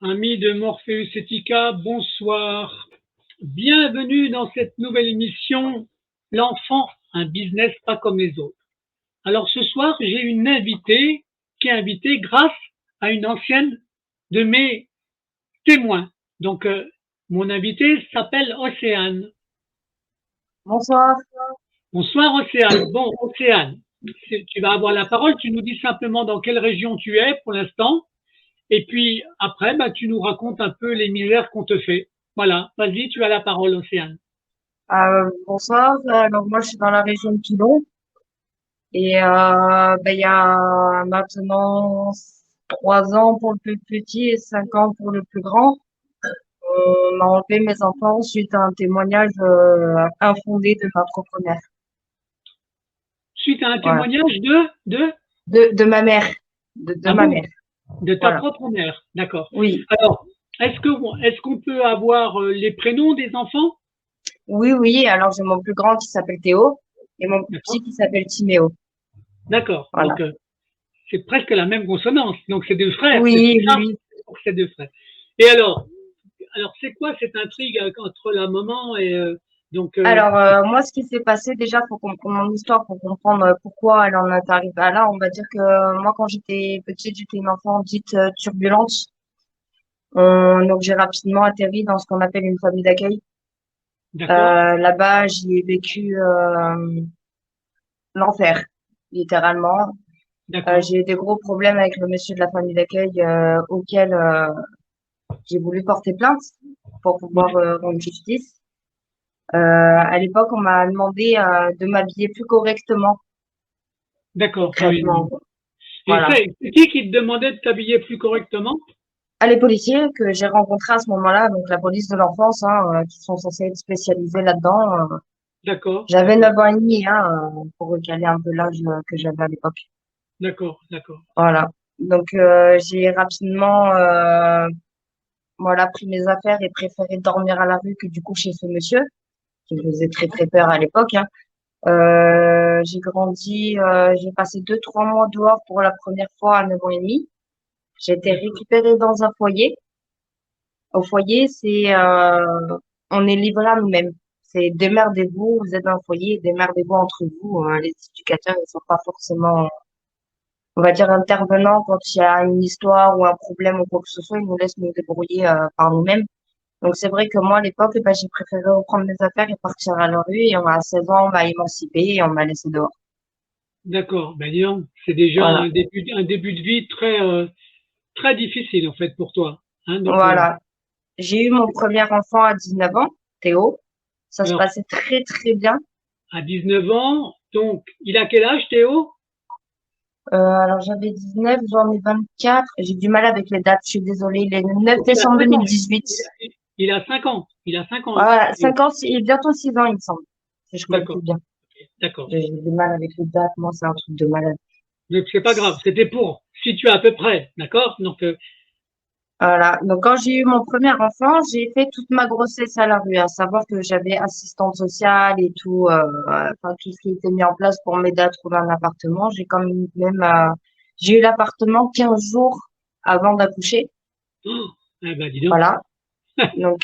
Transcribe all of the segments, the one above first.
Amis de Morpheus Etica, bonsoir. Bienvenue dans cette nouvelle émission, L'enfant, un business pas comme les autres. Alors ce soir, j'ai une invitée qui est invitée grâce à une ancienne de mes témoins. Donc, mon invitée s'appelle Océane. Bonsoir. Bonsoir Océane. Bon, Océane, tu vas avoir la parole. Tu nous dis simplement dans quelle région tu es pour l'instant. Et puis après, tu nous racontes un peu les misères qu'on te fait. Voilà, vas-y, tu as la parole, Océane. Bonsoir. Alors moi, je suis dans la région de Toulon et il y a maintenant 3 ans pour le plus petit et 5 ans pour le plus grand. On m'a enlevé mes enfants suite à un témoignage infondé de ma propre mère. Suite à un Voilà. témoignage De ma mère. De ah ma bon, mère. de ta Voilà. propre mère, d'accord. Oui. Alors, est-ce qu'on peut avoir les prénoms des enfants? Oui, oui. Alors j'ai mon plus grand qui s'appelle Théo et mon plus D'accord, petit qui s'appelle Timéo. d'accord. Voilà. Donc, c'est presque la même consonance. Donc, c'est deux frères, c'est Oui, oui, ça? oui. C'est deux frères. Et alors, c'est quoi cette intrigue entre la maman et donc Alors, moi, ce qui s'est passé, déjà, pour comprendre mon histoire, pour comprendre pourquoi elle en est arrivée à là, on va dire que moi, quand j'étais petite, j'étais une enfant dite turbulente. Donc, j'ai rapidement atterri dans ce qu'on appelle une famille d'accueil. d'accord, Là-bas, j'y ai vécu l'enfer, littéralement. d'accord, J'ai eu des gros problèmes avec le monsieur de la famille d'accueil auquel j'ai voulu porter plainte pour pouvoir ouais, rendre justice. À l'époque, on m'a demandé de m'habiller plus correctement, d'accord. Ah oui, concrètement. oui. Et Voilà. c'est qui te demandait de t'habiller plus correctement? Les policiers que j'ai rencontrés à ce moment-là, donc la police de l'enfance, hein, qui sont censés être spécialisés là-dedans. D'accord, J'avais d'accord, 9 ans et demi, hein, pour recaler un peu l'âge que j'avais à l'époque. d'accord, d'accord. Voilà. Donc j'ai rapidement voilà, pris mes affaires et préféré dormir à la rue que du coup chez ce monsieur, qui me faisait très très peur à l'époque, hein. J'ai grandi, j'ai passé 2, 3 mois dehors pour la première fois à 9 ans et demi. J'ai été D'accord. récupérée dans un foyer. Au foyer, on est livré à nous-mêmes. C'est démerdez-vous, vous êtes dans un foyer, démerdez-vous entre vous. Les éducateurs, ils sont pas forcément, on va dire, intervenants quand il y a une histoire ou un problème ou quoi que ce soit. Ils nous laissent nous débrouiller par nous-mêmes. Donc c'est vrai que moi, à l'époque, j'ai préféré reprendre mes affaires et partir à la rue. Et à 16 ans, on m'a émancipée et on m'a laissé dehors. D'accord. Ben dis donc, c'est déjà Voilà. un début de vie très, très difficile en fait pour toi. Hein, donc, Voilà. J'ai eu mon premier enfant à 19 ans, Théo. Ça se alors, passait très, très bien. à 19 ans, donc, il a quel âge, Théo? Alors j'avais 19, j'en ai 24. J'ai du mal avec les dates, je suis désolée. Le 9 Donc, il a décembre 5 ans. 2018. Il a 5 ans. Il a 5 ans. Voilà, Théo. 5 ans, et bientôt 6 ans, il me semble, si je calcule D'accord. bien. D'accord. J'ai du mal avec les dates, moi, c'est un truc de malade. Donc, c'est pas grave. C'était pour situer à peu près. D'accord? Donc, Voilà. Donc, quand j'ai eu mon premier enfant, j'ai fait toute ma grossesse à la rue, à savoir que j'avais assistante sociale et tout, enfin, tout ce qui était mis en place pour m'aider à trouver un appartement. J'ai eu l'appartement 15 jours avant d'accoucher. oh, eh ben, dis donc. Voilà. Donc,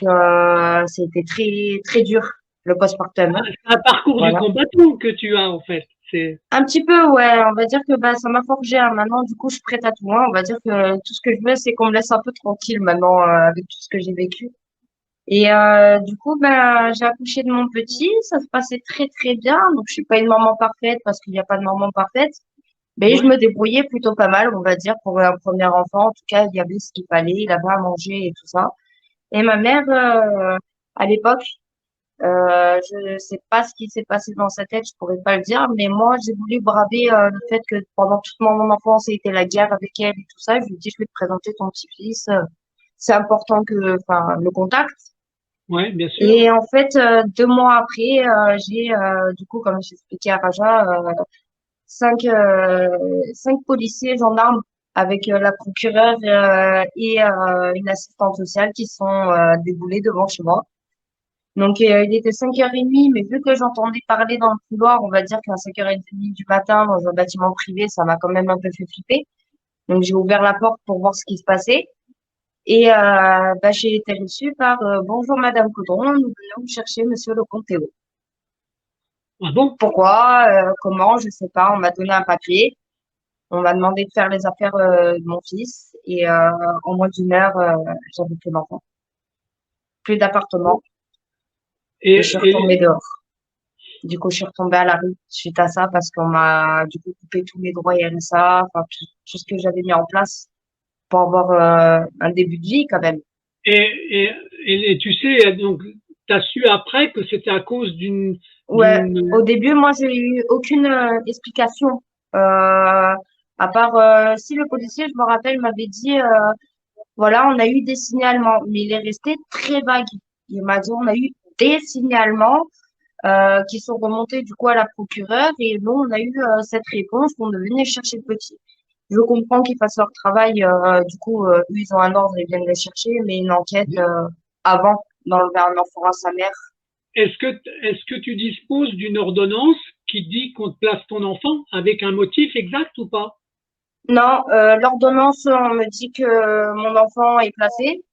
c'était très, très dur, le postpartum, hein. C'est un parcours du Voilà. combattant que tu as en fait. C'est Un petit peu, ouais, on va dire que bah, ça m'a forgé, hein. Maintenant, du coup, je suis prête à tout, hein. On va dire que tout ce que je veux, c'est qu'on me laisse un peu tranquille maintenant avec tout ce que j'ai vécu. Et du coup, ben, j'ai accouché de mon petit, ça se passait très très bien. Donc, je suis pas une maman parfaite parce qu'il n'y a pas de maman parfaite, mais je ouais, me débrouillais plutôt pas mal, on va dire, pour un premier enfant. En tout cas, il y avait ce qu'il fallait, il avait à manger et tout ça. Et ma mère, à l'époque, je sais pas ce qui s'est passé dans sa tête, je pourrais pas le dire, mais moi, j'ai voulu braver le fait que pendant toute mon enfance, c'était la guerre avec elle et tout ça. Je lui ai dit, je vais te présenter ton petit-fils. C'est important que, enfin, le contact. ouais, bien sûr. Et en fait, 2 mois après, j'ai, du coup, comme j'expliquais à Raja, cinq policiers, gendarmes, avec la procureure et une assistante sociale qui sont déboulés devant chez moi. Donc, il était 5h30, mais vu que j'entendais parler dans le couloir, on va dire qu'à 5h30 du matin, dans un bâtiment privé, ça m'a quand même un peu fait flipper. Donc, j'ai ouvert la porte pour voir ce qui se passait. Et j'ai été reçue par Bonjour Madame Caudron, nous venons vous chercher Monsieur le comte Théo. Ah bon? Pourquoi, comment, je sais pas. On m'a donné un papier. On m'a demandé de faire les affaires de mon fils. Et en moins d'une heure, j'avais fait l'enfant. Plus d'appartement. Et, Et je suis retombée et, dehors. Du coup, je suis retombée à la rue suite à ça parce qu'on m'a du coup coupé tous mes droits RSA, enfin tout ce que j'avais mis en place pour avoir un début de vie quand même. et, et tu sais, donc, tu as su après que c'était à cause Ouais, d'une, au début, moi, j'ai eu aucune explication. À part si le policier, je me rappelle, m'avait dit, voilà, on a eu des signalements, mais il est resté très vague. Il m'a dit, on a eu des signalements qui sont remontés du coup à la procureure et nous, on a eu cette réponse qu'on venait chercher le petit. Je comprends qu'ils fassent leur travail, du coup, eux, ils ont un ordre, ils viennent les chercher, mais une enquête avant d'enlever un enfant à sa mère. est-ce que tu disposes d'une ordonnance qui dit qu'on te place ton enfant avec un motif exact ou pas? Non, l'ordonnance, on me dit que mon enfant est placé,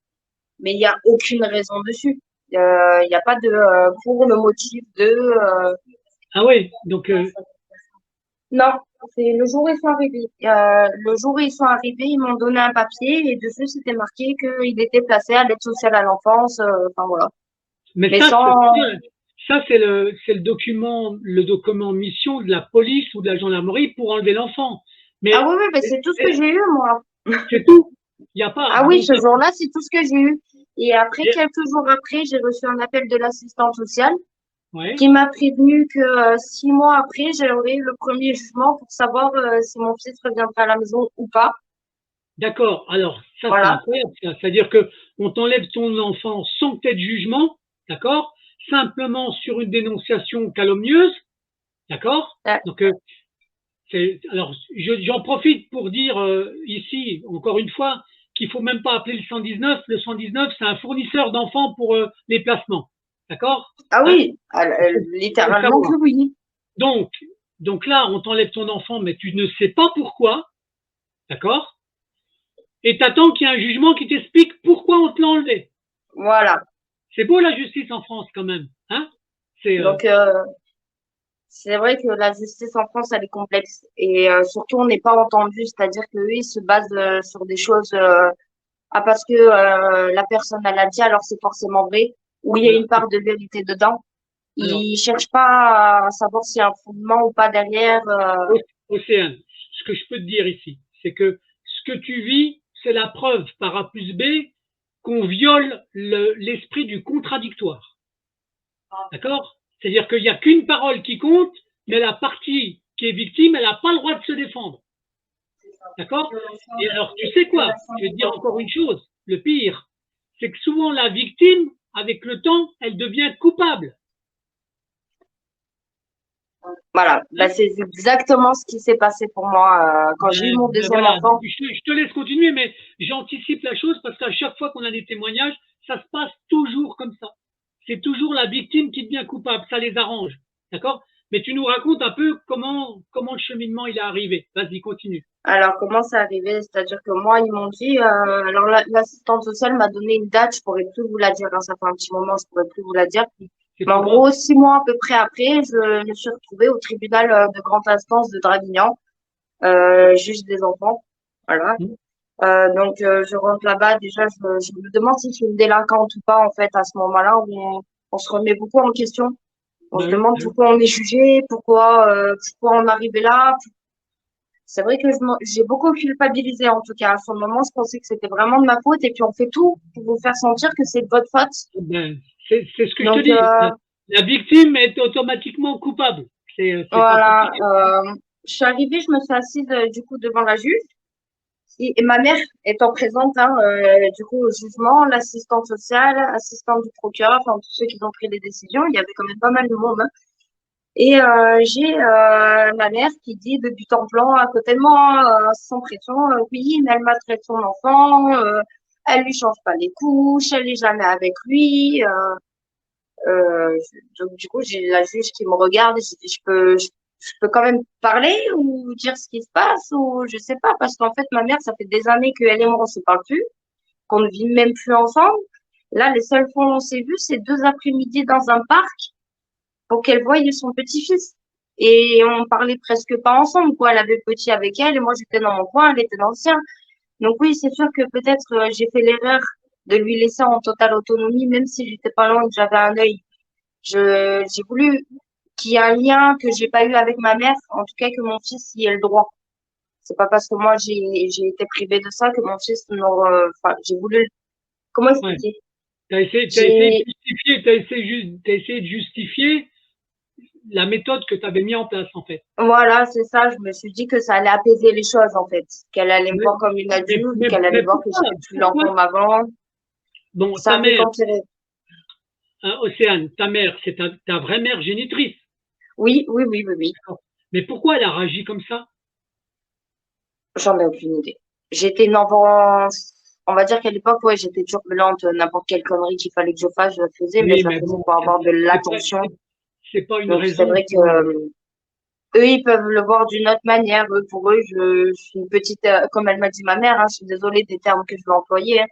mais il n'y a aucune raison dessus. Il n'y a pas de pour le motif de Ah ouais, donc, non, c'est le jour où ils sont arrivés. Le jour où ils sont arrivés, ils m'ont donné un papier et dessus c'était marqué qu'il était placé à l'aide sociale à l'enfance. Enfin voilà. mais Mais ça, sans. c'est le document mission de la police ou de la gendarmerie pour enlever l'enfant. Ah Mais oui, oui, mais c'est tout ce que j'ai eu moi. c'est tout. Il n'y a pas. Ah oui, Donc, ce jour-là, c'est tout ce que j'ai eu. Et après, et- quelques jours après, j'ai reçu un appel de l'assistante sociale ouais, qui m'a prévenu que 6 mois après, j'aurais eu le premier jugement pour savoir si mon fils reviendrait à la maison ou pas. d'accord. Alors, ça, c'est Voilà. incroyable. C'est-à-dire que on t'enlève ton enfant sans que tu aies de jugement, d'accord? Simplement sur une dénonciation calomnieuse, d'accord? Ouais. Donc, alors, j'en profite pour dire ici, encore une fois, qu'il faut même pas appeler le 119. Le 119, c'est un fournisseur d'enfants pour les placements. D'accord? Ah Hein? oui, Il faut le littéralement que savoir. oui. Donc, donc là, on t'enlève ton enfant, mais tu ne sais pas pourquoi. D'accord? Et t'attends qu'il y ait un jugement qui t'explique pourquoi on te l'a enlevé. Voilà. C'est beau la justice en France quand même. Hein? C'est, Donc, c'est vrai que la justice en France, elle est complexe. Et surtout, on n'est pas entendu. C'est-à-dire qu'eux, ils se basent sur des choses, parce que la personne, elle a dit, alors c'est forcément vrai. Ou il y a voilà. une part de vérité dedans. Alors, Ils cherchent pas à savoir s'il y a un fondement ou pas derrière. Océane, ce que je peux te dire ici, c'est que ce que tu vis, c'est la preuve par A plus B qu'on viole l'esprit du contradictoire. D'accord? C'est-à-dire qu'il n'y a qu'une parole qui compte, mais la partie qui est victime, elle n'a pas le droit de se défendre. D'accord? Et alors, tu sais quoi? Je vais te dire encore une chose. Le pire, c'est que souvent la victime, avec le temps, elle devient coupable. Voilà. Bah, Hein? c'est exactement ce qui s'est passé pour moi quand j'ai eu mon Ben deuxième voilà, donc enfant. je te laisse continuer, mais j'anticipe la chose parce qu'à chaque fois qu'on a des témoignages, ça se passe toujours comme ça. C'est toujours la victime qui devient coupable, ça les arrange. D'accord? Mais tu nous racontes un peu comment le cheminement il est arrivé. Vas-y, continue. Alors, comment c'est arrivé? C'est-à-dire que moi, ils m'ont dit, alors l'assistante sociale m'a donné une date, je pourrais plus vous la dire, hein, ça fait un petit moment, je pourrais plus vous la dire. C'est Mais pas en grave. gros, 6 mois à peu près après, je me suis retrouvée au tribunal de grande instance de Draguignan, juge des enfants. Voilà. Hmm. Donc, je rentre là-bas. Déjà, je me demande si je suis une délinquante ou pas, en fait, à ce moment-là, où on se remet beaucoup en question. On se Ben oui, demande ben oui. pourquoi on est jugé, pourquoi on est arrivé là. C'est vrai que j'ai beaucoup culpabilisé, en tout cas. À ce moment, je pensais que c'était vraiment de ma faute. Et puis, on fait tout pour vous faire sentir que c'est de votre faute. Ben, c'est ce que je te Donc, dis. La victime est automatiquement coupable. C'est pas voilà. compliqué. Je suis arrivée, je me suis assise, du coup, devant la juge. Et ma mère étant présente, hein, du coup, au jugement, l'assistante sociale, assistante du procureur, enfin, tous ceux qui ont pris les décisions, il y avait quand même pas mal de monde, hein. Et j'ai ma mère qui dit de but en blanc à côté de moi, sans pression, oui, mais elle maltraite son enfant, elle lui change pas les couches, elle est jamais avec lui. Donc du coup, j'ai la juge qui me regarde et j'ai dit, je peux quand même parler ou dire ce qui se passe ou je sais pas, parce qu'en fait, ma mère, ça fait des années qu'elle et moi, on se parle plus. qu'on ne vit même plus ensemble. Là, les seules fois où on s'est vus, c'est 2 après-midi dans un parc pour qu'elle voie son petit-fils. Et on parlait presque pas ensemble, quoi. Elle avait le petit avec elle et moi j'étais dans mon coin, elle était dans le sien. Donc oui, c'est sûr que peut-être j'ai fait l'erreur de lui laisser en totale autonomie, même si j'étais pas loin et que j'avais un œil. J'ai voulu qu'il y ait un lien que j'ai pas eu avec ma mère, en tout cas que mon fils y ait le droit. C'est pas parce que moi j'ai été privée de ça que mon fils n'aura, enfin, j'ai voulu, comment Ouais. expliquer? T'as essayé J'ai, de justifier, t'as essayé de justifier la méthode que tu avais mis en place, en fait. voilà, c'est ça, je me suis dit que ça allait apaiser les choses, en fait. Qu'elle allait me Mais, voir comme une adulte, qu'elle allait mais voir que j'étais plus pourquoi, l'enfant d'avant. bon, Ça a fait qu'empirer. Océane, ta mère, c'est ta vraie mère génitrice. Oui, oui, oui, oui, oui. D'accord. Mais pourquoi elle a réagi comme ça? J'en ai aucune idée. J'étais une enfant, on va dire qu'à l'époque, ouais, j'étais turbulente. N'importe quelle connerie qu'il fallait que je fasse, je la faisais, mais Oui, je la mais faisais bon, pour avoir de c'est pas, l'attention. c'est pas une Donc, c'est raison vrai que, pour. eux, ils peuvent le voir d'une autre manière. Eux, pour eux, je suis une petite, comme elle m'a dit ma mère, hein, je suis désolée des termes que je vais employer, hein.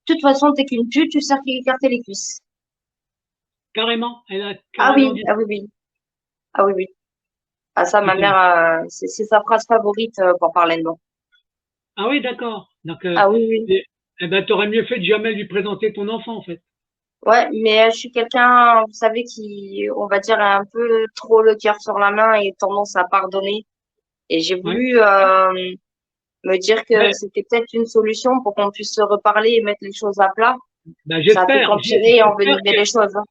De toute façon, t'es qu'une pute, tu sers qu'à écarter les cuisses. Carrément, elle a Ah carrément oui, dit. ah oui, oui. Ah oui, oui. Ah ça, ma Putain. mère, c'est sa phrase favorite pour parler de moi. Ah oui, d'accord. Donc, Ah oui, oui. eh ben, t'aurais mieux fait de jamais lui présenter ton enfant, en fait. Ouais, mais je suis quelqu'un, vous savez, qui, on va dire, a un peu trop le cœur sur la main et tendance à pardonner. Et j'ai Ouais. voulu me dire que Ben, c'était peut-être une solution pour qu'on puisse se reparler et mettre les choses à plat. ben, Ça a fait qu'empirer et envenimer les choses, hein.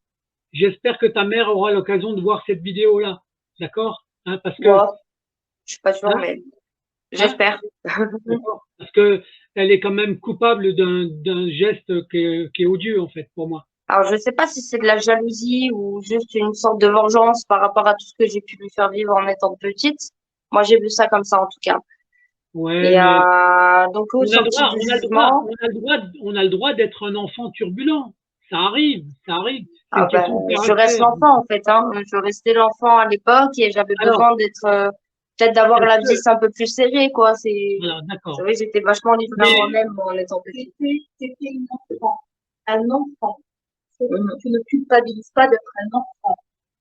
j'espère que ta mère aura l'occasion de voir cette vidéo-là. D'accord? Hein, parce que, Moi, je suis pas sûre, hein, mais hein, j'espère. d'accord? Parce que elle est quand même coupable d'un geste qui est odieux, en fait, pour moi. Alors, je sais pas si c'est de la jalousie ou juste une sorte de vengeance par rapport à tout ce que j'ai pu lui faire vivre en étant petite. Moi, j'ai vu ça comme ça, en tout cas. Ouais, Et mais donc, au sorti du jugement, on a le droit d'être un enfant turbulent. Ça arrive, ça arrive. C'est ah une ben, question de je reste caractère. l'enfant, en fait, hein. Je restais l'enfant à l'époque et j'avais Alors, besoin d'être, peut-être d'avoir la est-ce que, vis un peu plus serrée, quoi. voilà, C'est d'accord. vrai, j'étais vachement livrée à Mais, moi-même en étant petite. C'était une enfant. Un enfant. Tu ne culpabilises pas d'être un enfant.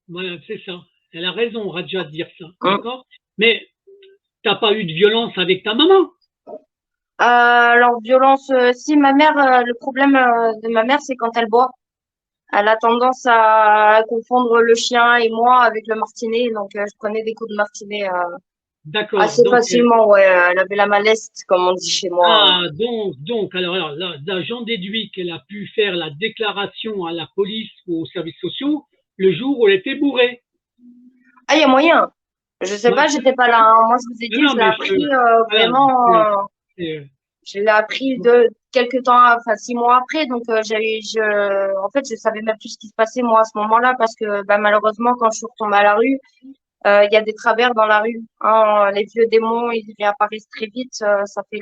voilà, c'est ça. Elle a raison, Radja, de dire ça. Mhm. D'accord? Mais t'as pas eu de violence avec ta maman. Alors, violence, si ma mère, le problème de ma mère, c'est quand elle boit. Elle a tendance à confondre le chien et moi avec le martinet, donc je prenais des coups de martinet D'accord. assez facilement, ouais. Elle avait la maleste, comme on dit chez moi. Alors, là, j'en déduis qu'elle a pu faire la déclaration à la police ou aux services sociaux le jour où elle était bourrée. Ah, il y a moyen. Je sais Moi, pas, j'étais pas là, hein. Moi, je vous ai non, dit, non, je l'ai mais appris voilà, vraiment. c'est, Je l'ai appris de quelques temps, enfin 6 mois après. Donc, en fait, je savais même plus ce qui se passait moi à ce moment-là parce que, bah, malheureusement, quand je suis retombée à la rue, il y a des travers dans la rue, hein. Les vieux démons, ils réapparaissent très vite. Ça fait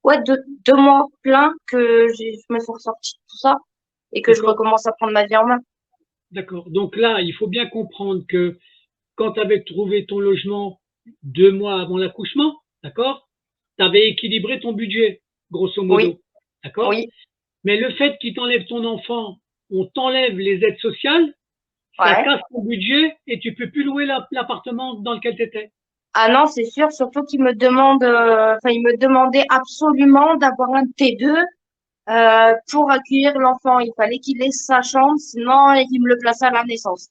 ouais 2 mois plein que je me suis ressortie de tout ça et que je d'accord, recommence à prendre ma vie en main. d'accord. Donc là, il faut bien comprendre que quand tu avais trouvé ton logement 2 mois avant l'accouchement, d'accord, tu avais équilibré ton budget, grosso Oui, modo, d'accord. oui, Mais le fait qu'ils t'enlèvent ton enfant, on t'enlève les aides sociales, ça ouais. casse ton budget et tu peux plus louer l'appartement dans lequel tu étais. Ah non, c'est sûr, surtout qu'ils me demandent, enfin, ils me demandaient absolument d'avoir un T2 pour accueillir l'enfant. Il fallait qu'il ait sa chambre, sinon il me le plaçait à la naissance.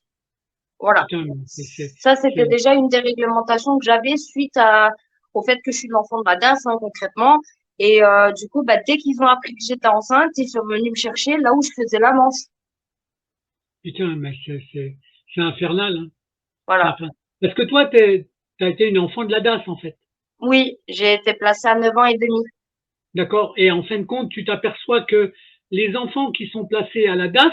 Voilà. Putain, Ça, c'était c'est- déjà une des réglementations que j'avais suite au fait que je suis l'enfant de la DAS, hein, concrètement. Et du coup, bah, dès qu'ils ont appris que j'étais enceinte, ils sont venus me chercher là où je faisais la manche. putain, mais c'est infernal, hein. C'est Voilà. infernal. Parce que toi, t'as été une enfant de la DAS, en fait. Oui, j'ai été placée à 9 ans et demi. D'accord? Et en fin de compte, tu t'aperçois que les enfants qui sont placés à la DAS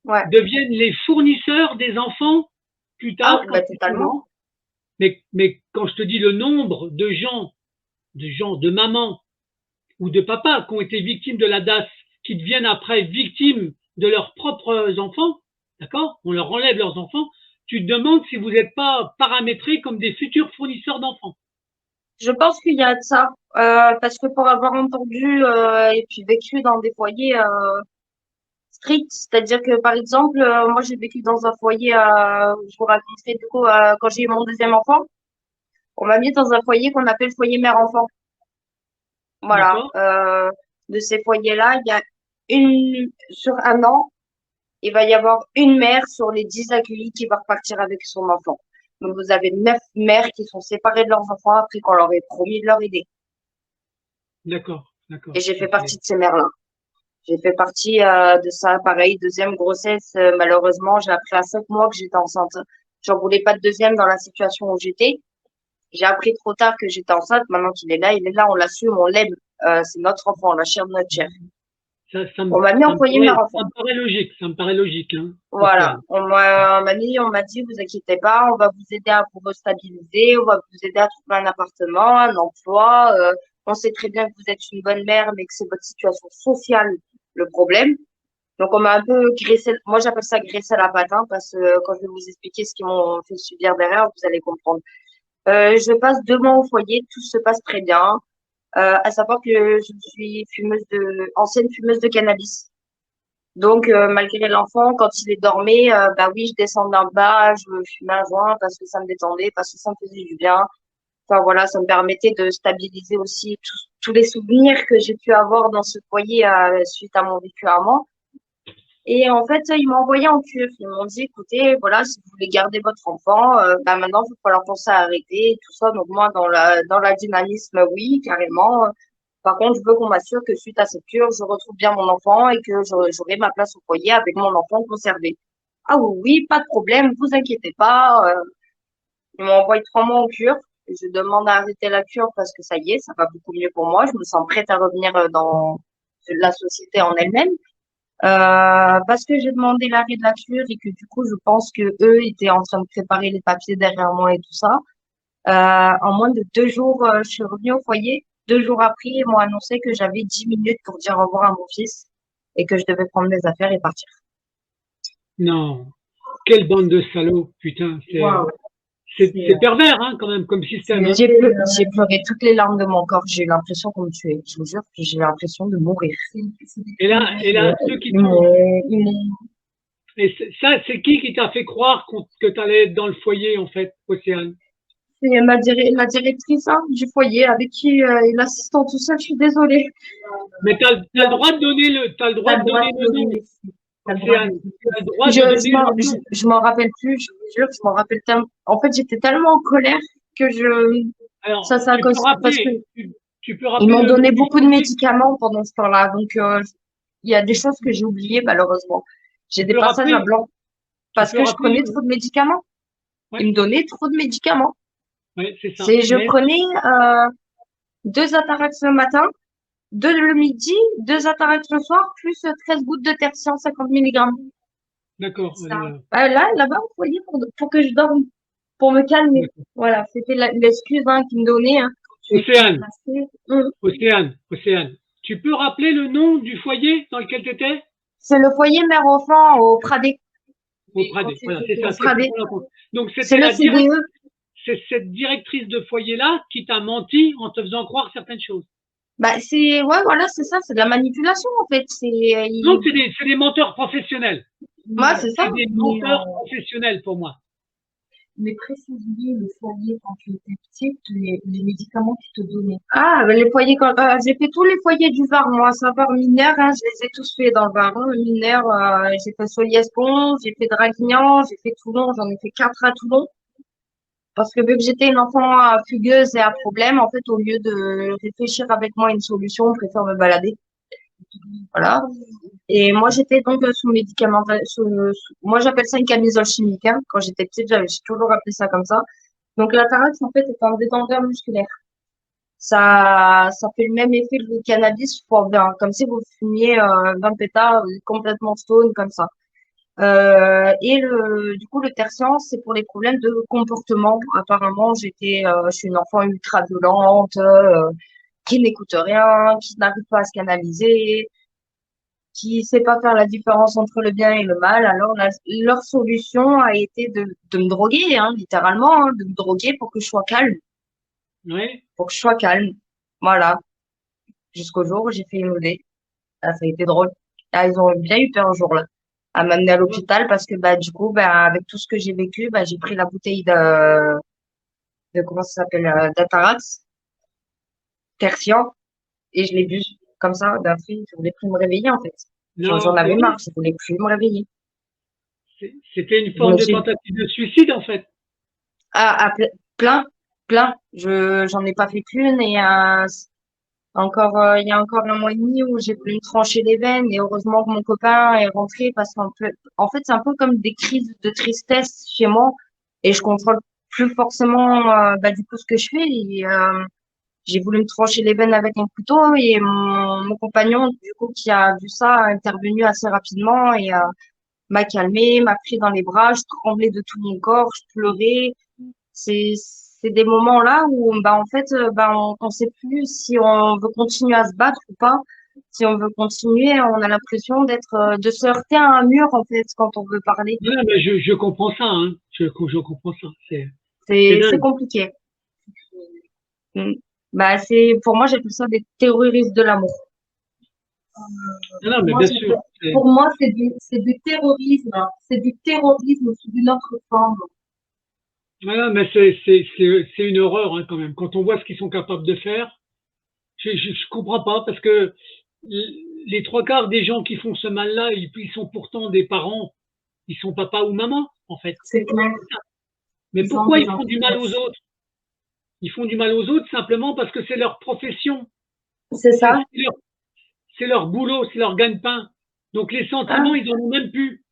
Ouais. deviennent les fournisseurs des enfants plus Ah tard oui, quand bah, ils sont totalement. grands. Mais quand je te dis le nombre de gens, de mamans ou de papas qui ont été victimes de la DAS, qui deviennent après victimes de leurs propres enfants, d'accord? On leur enlève leurs enfants. Tu te demandes si vous n'êtes pas paramétrés comme des futurs fournisseurs d'enfants. Je pense qu'il y a de ça, parce que pour avoir entendu et puis vécu dans des foyers stricts, c'est-à-dire que par exemple, moi j'ai vécu dans un foyer, je vous raconterai du coup quand j'ai eu mon deuxième enfant, on m'a mis dans un foyer qu'on appelle foyer mère-enfant. Voilà. D'accord? De ces foyers-là, il y a sur un an, il va y avoir une mère sur les 10 accueillis qui va repartir avec son enfant. Donc vous avez 9 mères qui sont séparées de leurs enfants après qu'on leur ait promis de leur aider. D'accord, Et d'accord. j'ai fait Ok. partie de ces mères-là. J'ai fait partie de ça, pareil, deuxième grossesse. Malheureusement, j'ai appris à 5 mois que j'étais enceinte. J'en voulais pas de deuxième dans la situation où j'étais. J'ai appris trop tard que j'étais enceinte. Maintenant qu'il est là, il est là, on l'assume, on l'aime. C'est notre enfant, la chair de notre chair. On m'a mis en foyer Ça mère-enfant. me paraît logique, ça me paraît logique, hein, Voilà. Océane. On m'a dit, vous inquiétez pas, on va vous aider à vous restabiliser, on va vous aider à trouver un appartement, un emploi. On sait très bien que vous êtes une bonne mère, mais que c'est votre situation sociale le problème. Donc, on m'a un peu graissé, moi j'appelle ça graisser la patte, hein, parce que quand je vais vous expliquer ce qu'ils m'ont fait subir derrière, vous allez comprendre. Je passe 2 mois au foyer, tout se passe très bien. À savoir que je suis ancienne fumeuse de cannabis. Donc, malgré l'enfant, quand il est dormait, bah oui, je descendais en bas, je fumais un joint parce que ça me détendait, parce que ça me faisait du bien. Enfin voilà, ça me permettait de stabiliser aussi tous les souvenirs que j'ai pu avoir dans ce foyer suite à mon vécu à moi. Et en fait, ils m'ont envoyé en cure. Ils m'ont dit, écoutez, voilà, si vous voulez garder votre enfant, bah maintenant, il va falloir penser à arrêter et tout ça. Donc moi, dans la dynamisme, oui, carrément. Par contre, je veux qu'on m'assure que suite à cette cure, je retrouve bien mon enfant et que j'aurai ma place au foyer avec mon enfant conservé. Ah oui, oui, pas de problème, vous inquiétez pas. Ils m'ont envoyé 3 mois en cure. Je demande à arrêter la cure parce que ça y est, ça va beaucoup mieux pour moi. Je me sens prête à revenir dans la société en elle-même. Parce que j'ai demandé l'arrêt de la cure et que du coup, je pense que eux étaient en train de préparer les papiers derrière moi et tout ça. En moins de 2 jours, je suis revenue au foyer. 2 jours après, ils m'ont annoncé que j'avais 10 minutes pour dire au revoir à mon fils et que je devais prendre mes affaires et partir. Non, quelle bande de salauds, putain, Waouh. c'est pervers, hein, quand même, comme système, hein. J'ai pleuré toutes les larmes de mon corps. J'ai eu l'impression qu'on me tuait. Je vous jure que j'ai eu l'impression de mourir. Et là, ceux qui t'ont, ça, c'est qui t'a fait croire que t'allais être dans le foyer, en fait, Océane? C'est la directrice hein, du foyer avec qui est l'assistant tout seul. Je suis désolée. Mais t'as le droit de donner t'as le droit T'as le de droit donner de le nom, pleurer. T'as le droit de Océane. pleurer. T'as le droit de donner le nom. Je m'en rappelle plus, je vous jure, je m'en rappelle tellement. En fait, j'étais tellement en colère que Alors, ça, parce que tu peux ils rappeler m'ont le nom donné du beaucoup de foyer? médicaments pendant ce temps-là. Donc, il y a des choses que j'ai oubliées, malheureusement. J'ai Tu des peux passages à rappeler, blanc tu parce peux que je rappeler prenais trop de médicaments. Ils ouais, me donnaient trop de médicaments. ouais, c'est ça. Je prenais 2 Atarax le matin, 2 le midi, 2 Atarax le soir, plus 13 gouttes de tertian, 50 milligrammes. D'accord. Là-bas, au foyer pour que je dorme, pour me calmer. D'accord. Voilà, c'était l'excuse hein, qu'ils me donnaient. Hein, quand tu es Océane, stressé. Océane. Tu peux rappeler le nom du foyer dans lequel tu étais? C'est le foyer mère-enfant au Pradé. Au Pradé. Voilà, c'est ça, Au c'est pour Pradé. qu'on la compte. Donc, C'est le CDE. c'est cette directrice de foyer-là qui t'a menti en te faisant croire certaines choses. Bah, ouais, voilà, c'est ça, c'est de la manipulation, en fait. Donc, c'est des menteurs professionnels. Ouais, c'est ça. C'est des menteurs professionnels pour moi. Mais précise-lui le foyer quand tu étais petite, les médicaments qu'ils te donnaient. Ah, ben les foyers, j'ai fait tous les foyers du Var, moi, ça Var mineur, hein, je les ai tous faits dans le Var. Hein. Mineur, j'ai fait Soliès-Pont, j'ai fait Draguignan, j'ai fait Toulon, j'en ai fait 4 à Toulon. Parce que vu que j'étais une enfant fugueuse et à problème, en fait, au lieu de réfléchir avec moi à une solution, on préfère me balader. Voilà. Et moi, j'étais donc sous médicament, moi, j'appelle ça une camisole chimique, hein. Quand j'étais petite, j'ai toujours appelé ça comme ça. Donc, la Tarax, en fait, est un détendeur musculaire. Ça fait le même effet que le cannabis fois 20, comme si vous fumiez 20 pétards complètement stone, comme ça. Du coup, le tertian, c'est pour les problèmes de comportement. Apparemment, je suis une enfant ultra violente, qui n'écoute rien, qui n'arrive pas à se canaliser, qui sait pas faire la différence entre le bien et le mal. Alors, leur solution a été de me droguer, hein, littéralement, hein, de me droguer pour que je sois calme. Ouais. pour que je sois calme. Voilà. Jusqu'au jour où j'ai fait une OD. Ah, ça a été drôle. Ah, ils ont bien eu peur un jour là, à m'amener à l'hôpital parce que bah du coup bah avec tout ce que j'ai vécu, bah j'ai pris la bouteille de comment ça s'appelle d'Atarax, tertian, et je l'ai bu comme ça d'un coup. Je voulais plus me réveiller en fait. J'en Non, c'est avais vrai. marre, je voulais plus me réveiller. C'était une Je forme me de suis tentative de suicide, en fait. plein, plein. J'en ai pas fait qu'une et encore, il y a encore un mois et demi où j'ai voulu me trancher les veines et heureusement que mon copain est rentré parce en fait, c'est un peu comme des crises de tristesse chez moi et je contrôle plus forcément, bah, du coup, ce que je fais. Et, j'ai voulu me trancher les veines avec un couteau et mon compagnon, du coup, qui a vu ça, a intervenu assez rapidement et m'a calmé, m'a pris dans les bras, je tremblais de tout mon corps, je pleurais. C'est des moments là où bah en fait bah on sait plus si on veut continuer à se battre ou pas. Si on veut continuer, on a l'impression d'être de se heurter à un mur en fait quand on veut parler. Non, mais je comprends ça, hein. Je comprends ça. C'est C'est dingue. compliqué. Mm. Bah c'est pour moi j'appelle ça des terroristes de l'amour. Non, non, mais Moi, bien sûr. pour moi, c'est du terrorisme. C'est du terrorisme sous une autre forme. Non, non, mais c'est une horreur, hein, quand même. Quand on voit ce qu'ils sont capables de faire, je comprends pas parce que les trois quarts des gens qui font ce mal-là, ils sont pourtant des parents, ils sont papa ou maman, en fait. C'est clair. Mais Ils sont pourquoi des ils font du mal aux influences. autres? Ils font du mal aux autres simplement parce que c'est leur profession, C'est c'est ça. leur, c'est leur boulot, c'est leur gagne-pain. Donc les sentiments, Hein. ils en ont même plus.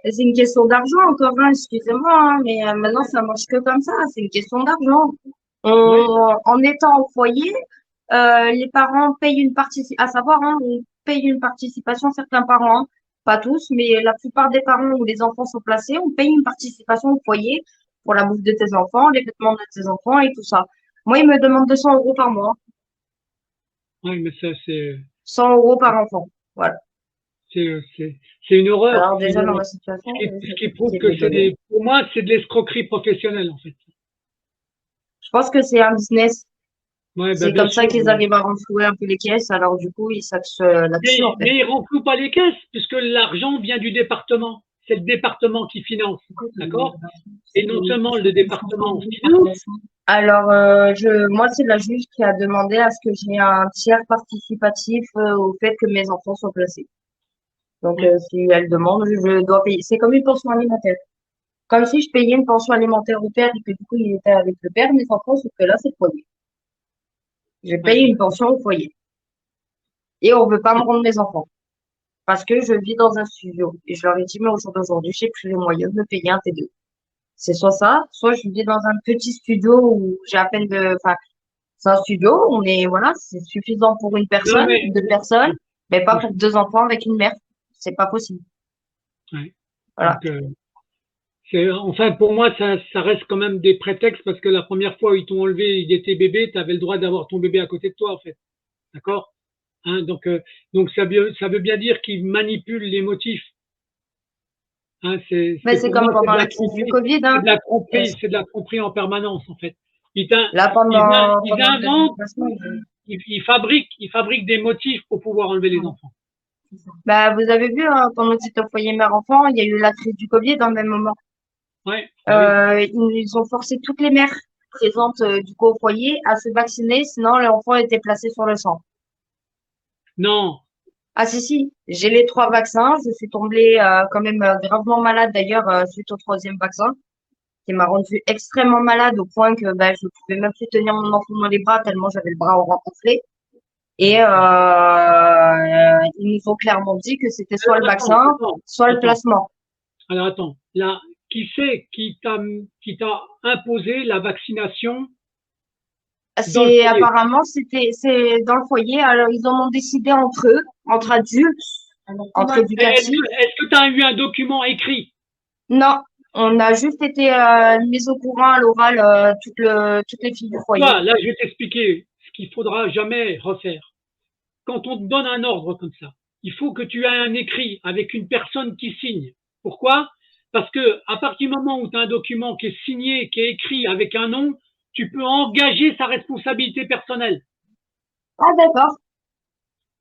Et c'est une question d'argent encore, hein, excusez-moi, hein, mais maintenant ça marche que comme ça. C'est une question d'argent. Ouais, En étant au foyer, les parents payent une participation, à savoir, hein, on paye une participation, certains parents, hein, pas tous, mais la plupart des parents où les enfants sont placés, on paye une participation au foyer pour la bouffe de tes enfants, les vêtements de tes enfants et tout ça. Moi, ils me demandent 200 euros par mois, ouais, mais ça, 100 euros par enfant. Voilà. c'est, c'est, c'est une horreur. Alors C'est déjà, une dans horreur. ma situation, Ce c'est qui prouve compliqué de que les donner. pour moi, c'est de l'escroquerie professionnelle, en fait. Je pense que c'est un business. Ouais, bah, C'est bien comme ça sûr. qu'ils arrivent à renflouer un peu les caisses. Alors du coup, ils s'axent là-dessus, en fait. Mais ils ne renflouent pas les caisses, puisque l'argent vient du département. C'est le département qui finance. D'accord? Et non seulement le département finance, Alors, moi, c'est la juge qui a demandé à ce que j'ai un tiers participatif au fait que mes enfants soient placés. Donc, ouais, si elle demande, je dois payer. C'est comme une pension alimentaire. Comme si je payais une pension alimentaire au père et que du coup, il était avec le père, mes enfants, sauf que là, c'est le foyer. Je paye ouais. une pension au foyer. Et on veut pas me rendre mes enfants. Parce que je vis dans un studio. Et je leur ai dit, mais au jour d'aujourd'hui, j'ai plus les moyens de me payer un T2. C'est soit ça, soit je vis dans un petit studio où j'ai à peine enfin, c'est un studio, on est, voilà, c'est suffisant pour une Non, personne, mais, deux personnes, mais pas pour deux enfants avec une mère. C'est pas possible. ouais. Voilà. Donc, enfin, pour moi, ça reste quand même des prétextes parce que la première fois où ils t'ont enlevé, il était bébé, tu avais le droit d'avoir ton bébé à côté de toi, en fait. D'accord? Hein, donc ça veut bien dire qu'ils manipulent les motifs. Hein, Mais c'est pour moi, comme pendant la crise du Covid, c'est hein. de la Et tromperie, c'est de la tromperie en permanence, en fait. là, Ils pendant le deuxième inventent, placement, ils fabriquent des motifs pour pouvoir enlever les enfants. bah, vous avez vu, hein, pendant que c'était au foyer mère-enfant, il y a eu la crise du Covid dans le même moment. Ouais, bah oui. Ils ont forcé toutes les mères présentes, du coup, au foyer à se vacciner, sinon l'enfant était placé sur le sang. Non, Ah si, si, j'ai les trois vaccins. Je suis tombée quand même gravement malade d'ailleurs suite au troisième vaccin, qui m'a rendue extrêmement malade au point que bah, je pouvais même plus tenir mon enfant dans les bras tellement j'avais le bras renflé. Et ils nous ont clairement dit que c'était soit le attends, vaccin, attends, soit le attends. placement. Alors attends, là, qui c'est qui t'a imposé la vaccination dans le C'est foyer? apparemment c'est dans le foyer. Alors ils en ont décidé entre eux, entre adultes, entre éducatifs. Est-ce que tu as eu un document écrit? Non, on a juste été mis au courant à l'oral, toutes les filles du foyer. Là, je vais t'expliquer ce qu'il faudra jamais refaire. Quand on te donne un ordre comme ça, il faut que tu aies un écrit avec une personne qui signe. Pourquoi? Parce que à partir du moment où tu as un document qui est signé, qui est écrit avec un nom, tu peux engager sa responsabilité personnelle. Ah, d'accord.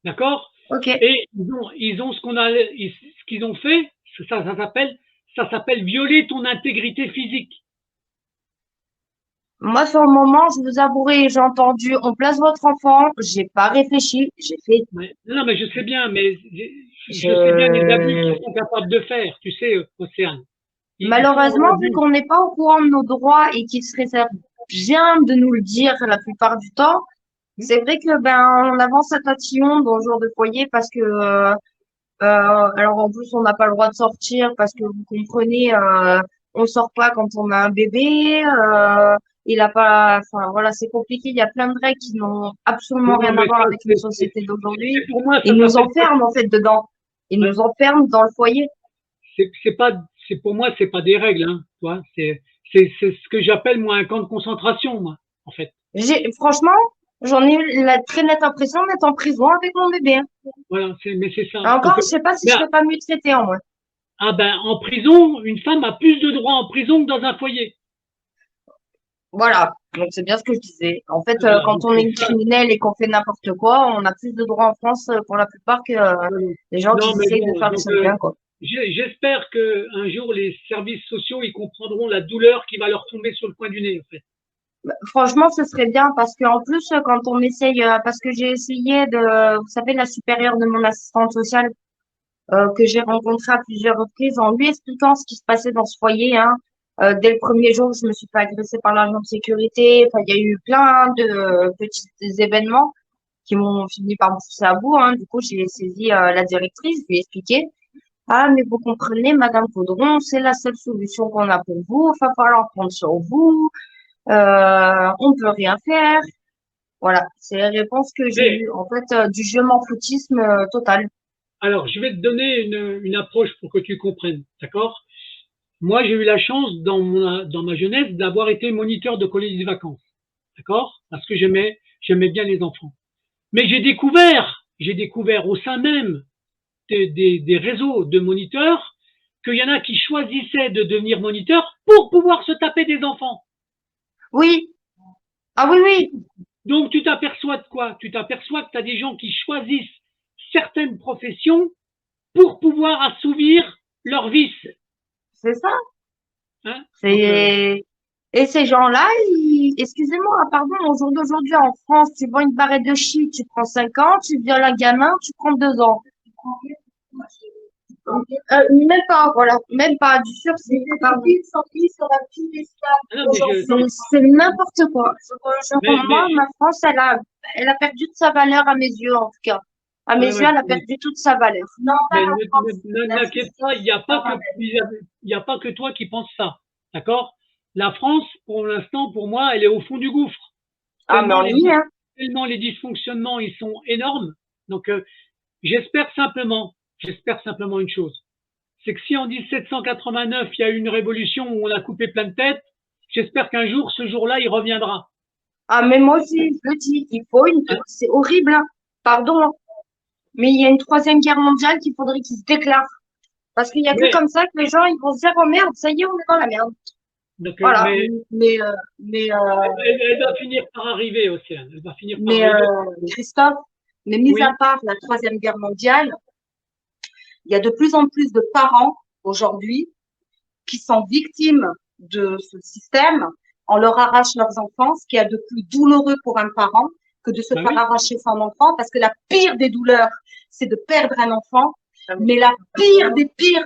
D'accord? Ok. Et ils ont ce qu'ils ont fait, ça s'appelle violer ton intégrité physique. Moi, sur le moment, je vous avouerai, j'ai entendu, on place votre enfant, j'ai pas réfléchi, j'ai fait, Non, mais je sais bien, mais je sais bien les abus je, qu'ils sont capables de faire, tu sais, Océane. Ils font dans malheureusement, vu l'abus. qu'on n'est pas au courant de nos droits et qu'il serait bien de nous le dire la plupart du temps, c'est vrai que, ben, on avance à tatillon dans le jour de foyer parce que, alors en plus, on n'a pas le droit de sortir parce que vous comprenez, on sort pas quand on a un bébé, il a pas, enfin voilà, c'est compliqué. Il y a plein de règles qui n'ont absolument Non, rien à mais voir ça, avec une société d'aujourd'hui. pour moi, Ils ça nous s'appelle pas, enferment en fait dedans. Ils ouais, nous enferment dans le foyer. c'est pas, c'est pour moi, c'est pas des règles, hein, tu vois, c'est ce que j'appelle, moi, un camp de concentration, moi, en fait. Franchement, j'en ai eu la très nette impression d'être en prison avec mon bébé, hein. Voilà, mais c'est ça. Donc, Encore, je sais pas si je là, serais pas mieux traitée en moins. ah ben, en prison, une femme a plus de droits en prison que dans un foyer. Voilà. Donc, c'est bien ce que je disais. En fait, Voilà, quand donc on est c'est une ça. criminelle et qu'on fait n'importe quoi, on a plus de droits en France pour la plupart que les gens qui Non, mais essayent de bon, faire les donc, choses bien, quoi. j'espère que un jour les services sociaux ils comprendront la douleur qui va leur tomber sur le coin du nez, en fait. Franchement, ce serait bien parce qu'en plus, quand on essaye, parce que j'ai essayé de, vous savez, la supérieure de mon assistante sociale, que j'ai rencontrée à plusieurs reprises en lui expliquant ce qui se passait dans ce foyer, hein. Dès le premier jour, je me suis fait agresser par l'agent de sécurité. Enfin, il y a eu plein de petits événements qui m'ont fini par me pousser à bout, hein. Du coup, j'ai saisi la directrice, je lui ai expliqué. Ah, mais vous comprenez, Madame Caudron, c'est la seule solution qu'on a pour vous. Il va falloir prendre sur vous. On peut rien faire. Voilà, c'est les réponses que j'ai Mais eues. En fait, du je m'en foutisme total. alors, je vais te donner une approche pour que tu comprennes, d'accord? Moi, j'ai eu la chance dans ma jeunesse d'avoir été moniteur de colonie de vacances, d'accord? Parce que j'aimais bien les enfants. Mais j'ai découvert au sein même des réseaux de moniteurs qu'il y en a qui choisissaient de devenir moniteurs pour pouvoir se taper des enfants. Oui, ah oui, oui, Donc tu t'aperçois de quoi? Tu t'aperçois que tu as des gens qui choisissent certaines professions pour pouvoir assouvir leurs vices. c'est ça. Hein. Donc, C'est et ces gens-là, excusez-moi, pardon, au jour d'aujourd'hui en France, tu vends une barrette de shit, tu prends 5 ans, tu violes un gamin, tu prends 2 ans. Même pas, voilà, même pas du sursis, pardon. ah non, mais, C'est n'importe quoi. Moi, mais ma France, elle a perdu de sa valeur à mes yeux, en tout cas. À mes ouais, yeux, ouais, elle a perdu toute sa valeur. Non, pas mais la France. ne La t'inquiète pas, justice, pas pareil. il y a pas que toi qui penses ça. D'accord? La France, pour l'instant, pour moi, elle est au fond du gouffre. Ah, mais Tellement on y est, hein. tellement les dysfonctionnements, ils sont énormes. Donc, j'espère simplement une chose. C'est que si en 1789, il y a eu une révolution où on a coupé plein de têtes, j'espère qu'un jour, ce jour-là, il reviendra. Ah, mais moi aussi, je le dis, il faut Hein. c'est horrible, hein. Pardon, hein. Mais il y a une troisième guerre mondiale qu'il faudrait qu'il se déclare. Parce qu'il y a que Mais, comme ça que les gens, ils vont se dire, oh merde, ça y est, on est dans la merde. donc, Voilà. Mais, elle va finir par arriver, Océane. Elle va finir par mais, arriver. Christophe, mais mis à Oui, part la troisième guerre mondiale, il y a de plus en plus de parents aujourd'hui qui sont victimes de ce système. On leur arrache leurs enfants, ce qui est de plus douloureux pour un parent que de se bah faire oui. arracher son enfant, parce que la pire des douleurs, c'est de perdre un enfant. Mais la pire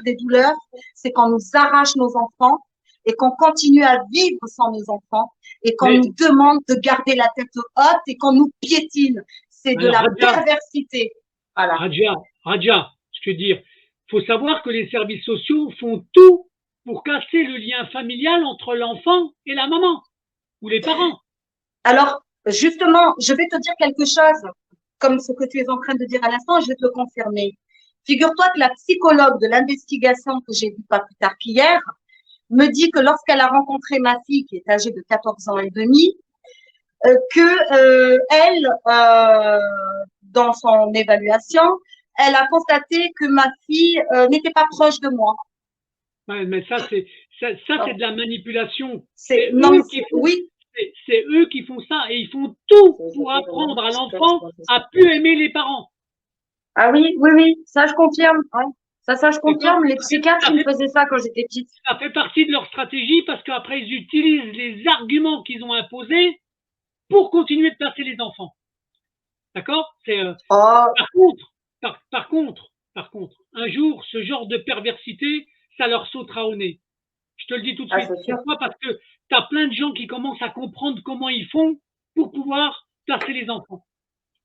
des douleurs, c'est quand on nous arrache nos enfants et qu'on continue à vivre sans nos enfants et qu'on Mais, nous demande de garder la tête haute et qu'on nous piétine. C'est de alors, la perversité. Voilà. Raja, je veux dire, faut savoir que les services sociaux font tout pour casser le lien familial entre l'enfant et la maman ou les parents. Alors, justement, je vais te dire quelque chose, comme ce que tu es en train de dire à l'instant, je vais te le confirmer. Figure-toi que la psychologue de l'investigation que j'ai vue pas plus tard qu'hier me dit que lorsqu'elle a rencontré ma fille, qui est âgée de 14 ans et demi, dans son évaluation, elle a constaté que ma fille n'était pas proche de moi. Ouais, mais ça c'est de la manipulation. C'est C'est non, mais eux qui font, oui, C'est eux qui font ça et ils font tout C'est pour exagéré, vraiment. apprendre à C'est très, l'enfant très à plus aimer les parents. Ah oui, oui, oui, ça je confirme. Ouais. Ça je D'accord? confirme. Les psychiatres, ils me faisaient ça quand j'étais petite. Ça fait partie de leur stratégie parce qu'après, ils utilisent les arguments qu'ils ont imposés pour continuer de placer les enfants. D'accord? Oh, Par contre, par contre, un jour, ce genre de perversité, ça leur sautera au nez. Je te le dis tout de ah, suite. c'est sûr. Pourquoi? Parce que tu as plein de gens qui commencent à comprendre comment ils font pour pouvoir placer les enfants.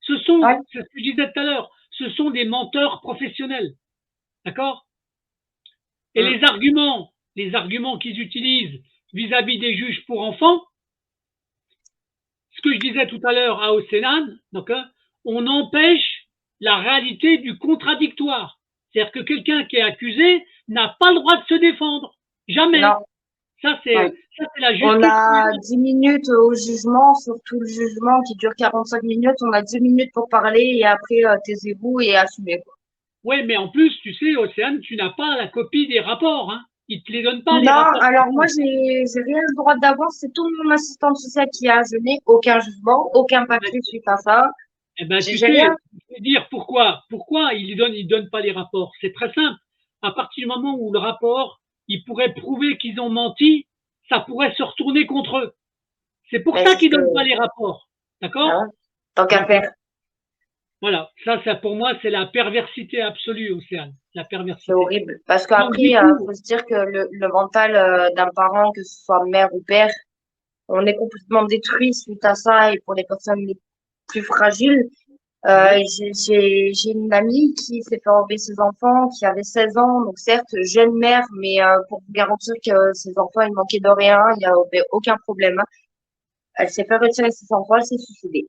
Ouais. C'est ce que je disais tout à l'heure, ce sont des menteurs professionnels. D'accord? Et Mm. les arguments qu'ils utilisent vis-à-vis des juges pour enfants, ce que je disais tout à l'heure à Océane, donc, on empêche la réalité du contradictoire. C'est-à-dire que quelqu'un qui est accusé n'a pas le droit de se défendre. Jamais. Non. Ça, Ouais. c'est la On justice. a 10 minutes au jugement, surtout le jugement qui dure 45 minutes. On a 10 minutes pour parler et après, taisez-vous et assumez, quoi. Oui, mais en plus, tu sais, Océane, tu n'as pas la copie des rapports. Hein. Ils ne te les donnent pas, les Non, rapports. alors moi, j'ai rien le droit d'avoir. C'est tout mon assistante sociale qui a. Je n'ai aucun jugement, aucun papier suite à ça. Eh ben, tu J'ai sais, rien. je vais dire pourquoi. Pourquoi ils donnent pas les rapports? C'est très simple. À partir du moment où le rapport, il pourrait prouver qu'ils ont menti, ça pourrait se retourner contre eux. C'est pour Mais ça c'est ce qu'ils que, donnent pas les rapports. ah D'accord? ouais, tant qu'à Donc, faire, voilà. Ça, pour moi, c'est la perversité absolue, Océane. La c'est perversité. horrible. Parce Donc, du qu'après, coup, faut se dire que le mental d'un parent, que ce soit mère ou père, on est complètement détruit suite à ça. Et pour les personnes les plus fragiles, oui, j'ai une amie qui s'est fait enlever ses enfants, qui avait 16 ans, donc certes, jeune mère, mais pour vous garantir que ses enfants, ils manquaient de rien, il n'y avait aucun problème, hein. Elle s'est fait retirer ses enfants, elle s'est suicidée.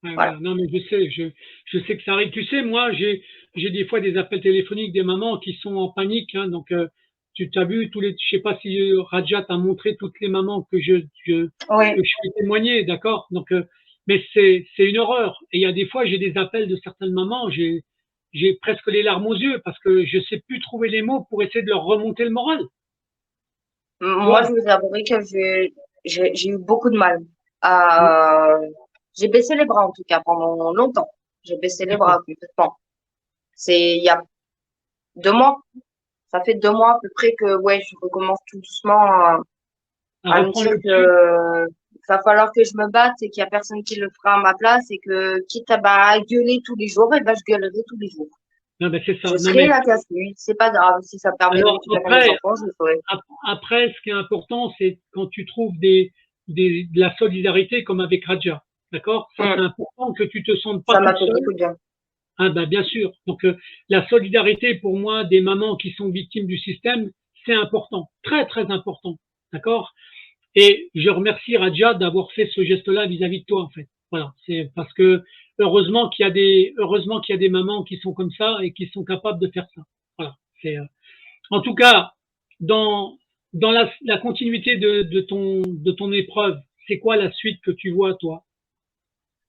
ouais, Voilà. voilà. Non, mais je sais que ça arrive. Tu sais, moi, j'ai des fois des appels téléphoniques des mamans qui sont en panique. Hein, donc, tu t'as vu je sais pas si Raja t'a montré toutes les mamans Oui. que je fais témoigner, d'accord? Donc, mais c'est une horreur. Et il y a des fois, j'ai des appels de certaines mamans, j'ai presque les larmes aux yeux parce que je sais plus trouver les mots pour essayer de leur remonter le moral. Tu Moi, vois? je vous avouerai que j'ai eu beaucoup de mal. à- j'ai baissé les bras, en tout cas, pendant longtemps. J'ai baissé les D'accord. bras complètement. C'est il y a 2 mois. Ça fait 2 mois à peu près que, ouais, je recommence tout doucement À à me reprendre dire le dessus. que va falloir que je me batte et qu'il y a personne qui le fera à ma place et que quitte à, bah, à gueuler tous les jours, et ben, je gueulerai tous les jours. Non, mais c'est Je ça. Non, serai mais la casse-nuit. C'est pas grave. Si ça permet de alors récupérer mes après, enfants, je le ferai. Après, ce qui est important, c'est quand tu trouves de la solidarité comme avec Raja. D'accord? Ça, c'est Hum. important que tu te sentes pas Ça m'a toute fait seule. beaucoup de bien. Ah, ben, bien sûr. Donc, la solidarité pour moi des mamans qui sont victimes du système, c'est important. Très, très important. D'accord? Et je remercie Raja d'avoir fait ce geste-là vis-à-vis de toi, en fait. Voilà. C'est parce que heureusement qu'il y a des mamans qui sont comme ça et qui sont capables de faire ça. Voilà. En tout cas, dans, dans la continuité de ton épreuve, c'est quoi la suite que tu vois, toi?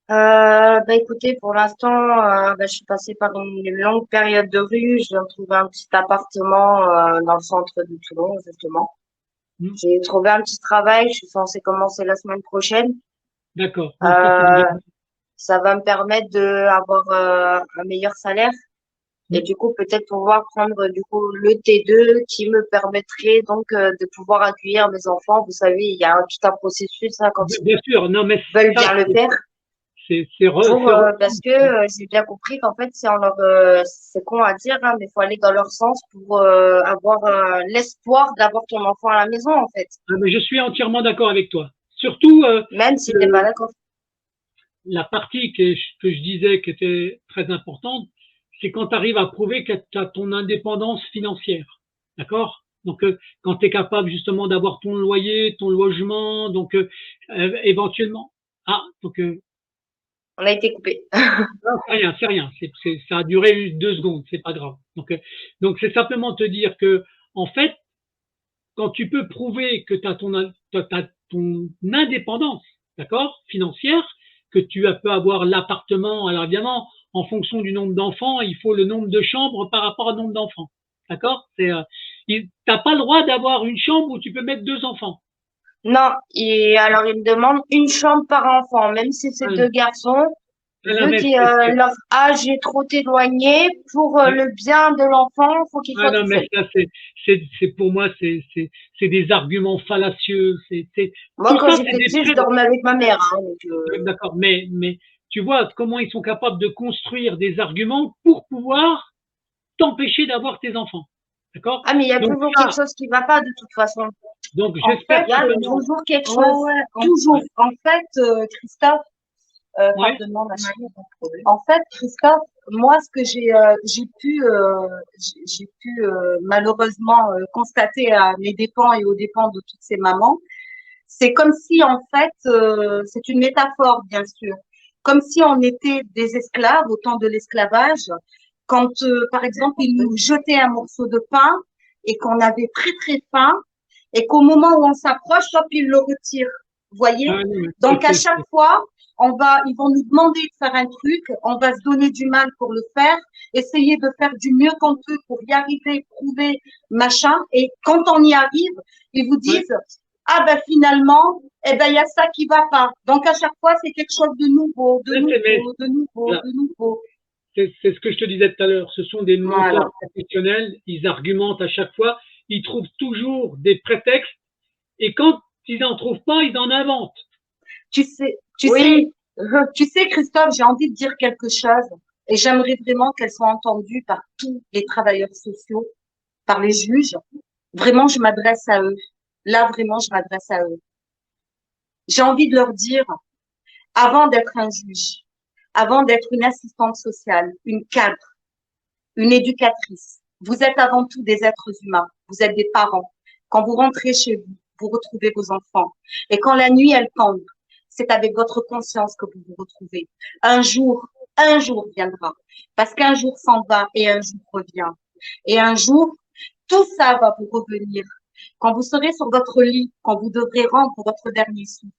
Bah écoutez, pour l'instant, bah, je suis passée par une longue période de rue. Je viens de trouver un petit appartement dans le centre de Toulon, justement. Hmm. J'ai trouvé un petit travail. Je suis censée commencer la semaine prochaine. D'accord. Donc ça, c'est déjà. Euh, Ça va me permettre d'avoir un meilleur salaire et Hmm. du coup peut-être pouvoir prendre du coup le T2 qui me permettrait donc de pouvoir accueillir mes enfants. Vous savez, il y a tout un processus hein, quand ils Bien sûr. Non, mais veulent ça, bien le faire. Pour parce que j'ai bien compris qu'en fait c'est en leur c'est con à dire hein, mais il faut aller dans leur sens pour avoir l'espoir d'avoir ton enfant à la maison en fait, Mais je suis entièrement d'accord avec toi. Surtout même si t'es pas le- d'accord. la partie que je disais qui était très importante, c'est quand tu arrives à prouver que tu as ton indépendance financière. D'accord? Donc, quand tu es capable justement d'avoir ton loyer, ton logement, donc éventuellement. Ah, donc On a été coupé. non, c'est rien, c'est rien. Ça a duré 2 secondes, c'est pas grave. Donc c'est simplement te dire que, en fait, quand tu peux prouver que tu as ton indépendance, d'accord, financière, que tu peux avoir l'appartement, alors évidemment, en fonction du nombre d'enfants, il faut le nombre de chambres par rapport au nombre d'enfants. D'accord? T'as pas le droit d'avoir une chambre où tu peux mettre 2 enfants. Non, et alors il me demande une chambre par enfant, même si c'est Ah, deux garçons, non, vu mais que leur âge est trop éloigné, pour le bien de l'enfant, faut qu'il ah soit non, tout mais seul. ça, c'est pour moi, c'est des arguments fallacieux. Moi, Tout quand ça, c'est j'étais des petite, je dormais avec ma mère, hein, donc, d'accord, mais tu vois comment ils sont capables de construire des arguments pour pouvoir t'empêcher d'avoir tes enfants. D'accord? Ah, mais il y a Donc toujours quelque ça, chose qui va pas de toute façon. donc En fait, j'espère Il y a simplement. toujours quelque ouais, chose. ouais, Toujours. en fait, Christophe, Ouais, pardonne-moi, ma chérie, pas de problème. En fait, Christophe, moi, ce que j'ai pu malheureusement constater à mes dépens et aux dépens de toutes ces mamans, c'est comme si, en fait, c'est une métaphore, bien sûr, comme si on était des esclaves au temps de l'esclavage, quand, par exemple, ils nous jetaient un morceau de pain et qu'on avait très, très faim, et qu'au moment où on s'approche, hop, ils le retirent. Vous voyez? ah, non, mais Donc, à chaque fois, ils vont nous demander de faire un truc, on va se donner du mal pour le faire, essayer de faire du mieux qu'on peut pour y arriver, prouver, machin, et quand on y arrive, ils vous ouais, disent, ah ben finalement, eh ben il y a ça qui va pas. Donc à chaque fois, c'est quelque chose de nouveau, de mais nouveau, de nouveau, voilà, de nouveau. c'est ce que je te disais tout à l'heure. Ce sont des Voilà. menteurs professionnels. Ils argumentent à chaque fois. Ils trouvent toujours des prétextes. Et quand ils n'en trouvent pas, ils en inventent. Tu sais, tu sais, Oui, tu sais, Christophe, j'ai envie de dire quelque chose et j'aimerais vraiment qu'elles soient entendues par tous les travailleurs sociaux, par les juges. Vraiment, je m'adresse à eux. Là, vraiment, je m'adresse à eux. J'ai envie de leur dire, avant d'être un juge, avant d'être une assistante sociale, une cadre, une éducatrice. Vous êtes avant tout des êtres humains. Vous êtes des parents. Quand vous rentrez chez vous, vous retrouvez vos enfants. Et quand la nuit, elle tombe, c'est avec votre conscience que vous vous retrouvez. Un jour viendra. Parce qu'un jour s'en va et un jour revient. Et un jour, tout ça va vous revenir. Quand vous serez sur votre lit, quand vous devrez rendre votre dernier souffle,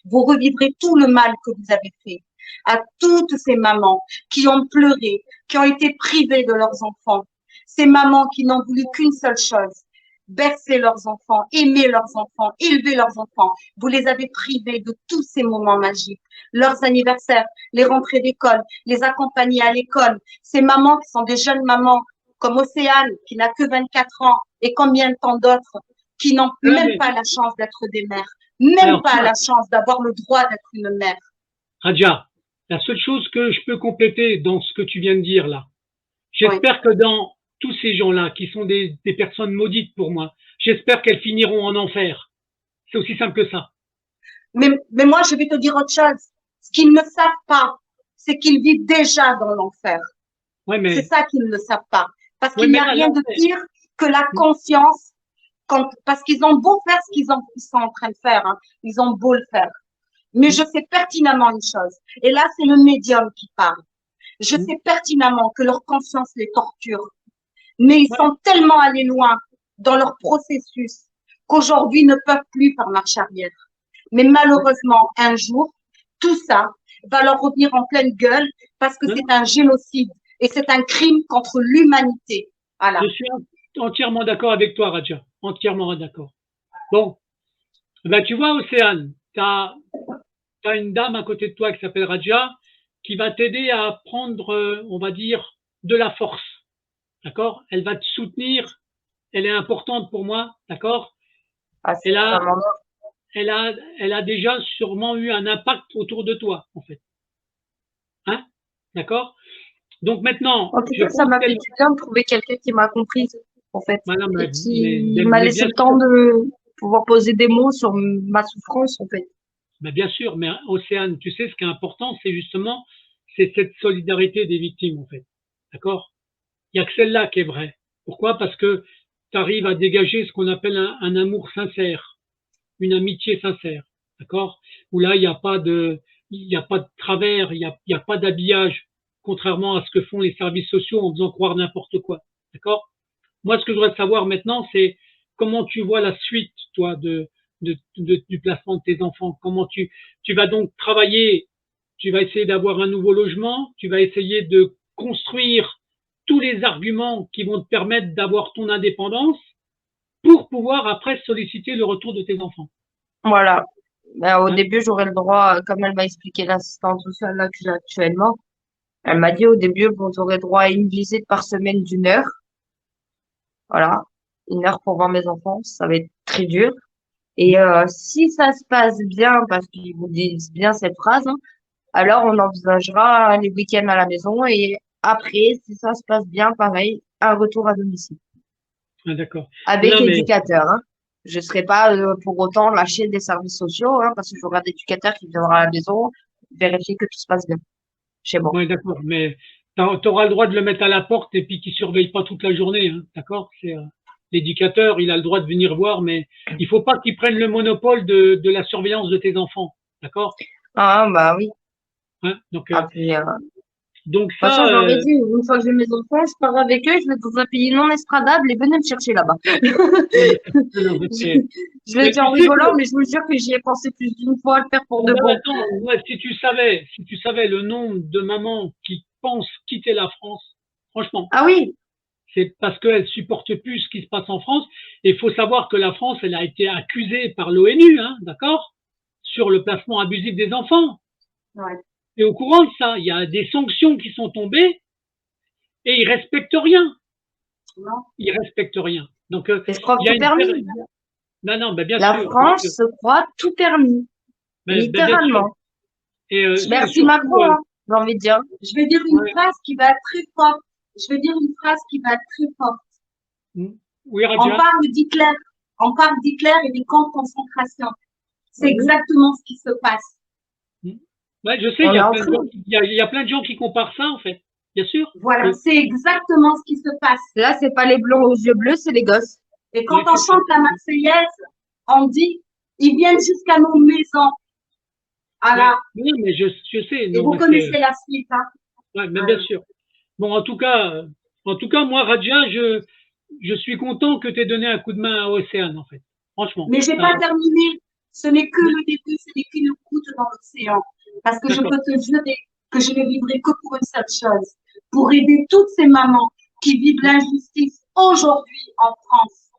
vous revivrez tout le mal que vous avez fait. À toutes ces mamans qui ont pleuré, qui ont été privées de leurs enfants, ces mamans qui n'ont voulu qu'une seule chose, bercer leurs enfants, aimer leurs enfants, élever leurs enfants. Vous les avez privés de tous ces moments magiques, leurs anniversaires, les rentrées d'école, les accompagner à l'école. Ces mamans qui sont des jeunes mamans comme Océane, qui n'a que 24 ans, et combien de temps d'autres qui n'ont Ah, même mais, pas la chance d'être des mères, même alors, pas la chance d'avoir le droit d'être une mère. Raja, la seule chose que je peux compléter dans ce que tu viens de dire là, Oui. j'espère que dans tous ces gens-là, qui sont des personnes maudites pour moi, j'espère qu'elles finiront en enfer. C'est aussi simple que ça. Mais moi, je vais te dire autre chose. Ce qu'ils ne savent pas, c'est qu'ils vivent déjà dans l'enfer. Ouais, C'est mais, ça qu'ils ne savent pas. Parce ouais, qu'il n'y mais a là, rien de l'enfer. pire que la conscience, parce qu'ils ont beau faire ce ils sont en train de faire, hein, ils ont beau le faire. Mais je sais pertinemment une chose, et là, c'est le médium qui parle. Je sais pertinemment que leur conscience les torture, mais ils Ouais, sont tellement allés loin dans leur processus qu'aujourd'hui ne peuvent plus faire marche arrière. Mais malheureusement, un jour, tout ça va leur revenir en pleine gueule parce que non, c'est non, un génocide et c'est un crime contre l'humanité. je Voilà. suis entièrement d'accord avec toi, Raja. Entièrement d'accord. Bon, ben, tu vois, Océane, tu as une dame à côté de toi qui s'appelle Raja, qui va t'aider à prendre, on va dire, de la force. D'accord? Elle va te soutenir. Elle est importante pour moi. D'accord? ah, c'est Elle un a, moment. elle a déjà sûrement eu un impact autour de toi, en fait. Hein? D'accord? Donc maintenant, En tout je cas, ça pense m'a fait qu'elle, du bien de trouver quelqu'un qui m'a comprise, en fait, madame, et qui m'a mais laissé bien le temps sûr, de pouvoir poser des mots sur ma souffrance, en fait. mais bien sûr, mais Océane, tu sais, ce qui est important, c'est justement, c'est cette solidarité des victimes, en fait. D'accord? Il n'y a que celle-là qui est vraie. Pourquoi? Parce que tu arrives à dégager ce qu'on appelle un amour sincère, une amitié sincère. D'accord? Où là, il n'y a pas de travers, il y a pas d'habillage, contrairement à ce que font les services sociaux en faisant croire n'importe quoi. D'accord? Moi, ce que je voudrais savoir maintenant, c'est comment tu vois la suite, toi, du placement de tes enfants. Comment tu vas donc travailler, tu vas essayer d'avoir un nouveau logement, tu vas essayer de construire tous les arguments qui vont te permettre d'avoir ton indépendance pour pouvoir après solliciter le retour de tes enfants. Voilà. Ben, au Hein. début, j'aurais le droit, comme elle m'a expliqué l'assistante sociale là que j'ai actuellement, elle m'a dit au début, vous aurez droit à une visite par semaine d'1 heure. Voilà. 1 heure pour voir mes enfants. Ça va être très dur. Et si ça se passe bien, parce qu'ils vous disent bien cette phrase, hein, alors on envisagera les week-ends à la maison et après, si ça se passe bien, pareil, un retour à domicile Ah, d'accord. avec Non, mais éducateur. Hein. Je ne serai pas pour autant lâcher des services sociaux hein, parce que j'aurai un éducateur qui viendra à la maison vérifier que tout se passe bien chez moi. ouais, d'accord. Mais tu auras le droit de le mettre à la porte et puis qu'il surveille pas toute la journée, hein, d'accord? C'est l'éducateur, il a le droit de venir voir, mais il faut pas qu'il prenne le monopole de la surveillance de tes enfants, d'accord? Ah, bah oui. Hein? Donc, Ah, puis, donc de toute façon, ça, j'aurais dit, une fois que j'ai mes enfants, je pars avec eux, je vais dans un pays non estradable et venez me chercher là-bas. non, non, Je le mais dis tu en sais que, rigolant, mais je vous jure que j'y ai pensé plus d'une fois à le faire pour oh de ben bon. attends, ouais, si tu savais le nombre de mamans qui pensent quitter la France, franchement, Ah oui, c'est parce qu'elles supportent plus ce qui se passe en France. Et il faut savoir que la France, elle a été accusée par l'ONU, hein, d'accord, sur le placement abusif des enfants. Ouais. Et au courant de ça, il y a des sanctions qui sont tombées et ils respectent rien. Non. Ils respectent rien. Donc, et je crois il que y a tout une permis. non, non, ben bien La sûr, bien France sûr, se croit tout permis, ben bien sûr. littéralement. Et Merci surtout, Macron, hein, j'ai envie de dire. Je vais dire une ouais, phrase qui va être très forte. Je vais dire une phrase qui va être très forte. oui, On Radia. parle d'Hitler. On parle d'Hitler et des camps de concentration. C'est exactement ce qui se passe. Ouais, je sais, il On y est a en plein de train. gens, il y a plein de gens qui comparent ça, en fait. Bien sûr. Voilà, c'est exactement ce qui se passe. Là, c'est pas les blonds aux yeux bleus, c'est les gosses. Et quand Ouais, on c'est ça. chante la Marseillaise, on dit, ils viennent jusqu'à nos maisons. Ouais. Voilà. Oui, mais je sais, Et non, vous mais c'est, connaissez la suite, hein. ouais, mais bien Voilà. sûr. Bon, en tout cas, moi, Radia, je suis content que tu aies donné un coup de main à Océane, en fait. Franchement. Mais j'ai Ça, pas terminé. Ce n'est que le début, ce n'est qu'une goutte dans l'océan. Parce que je d'accord. peux te jurer que je ne vivrai que pour une seule chose. Pour aider toutes ces mamans qui vivent l'injustice aujourd'hui en France.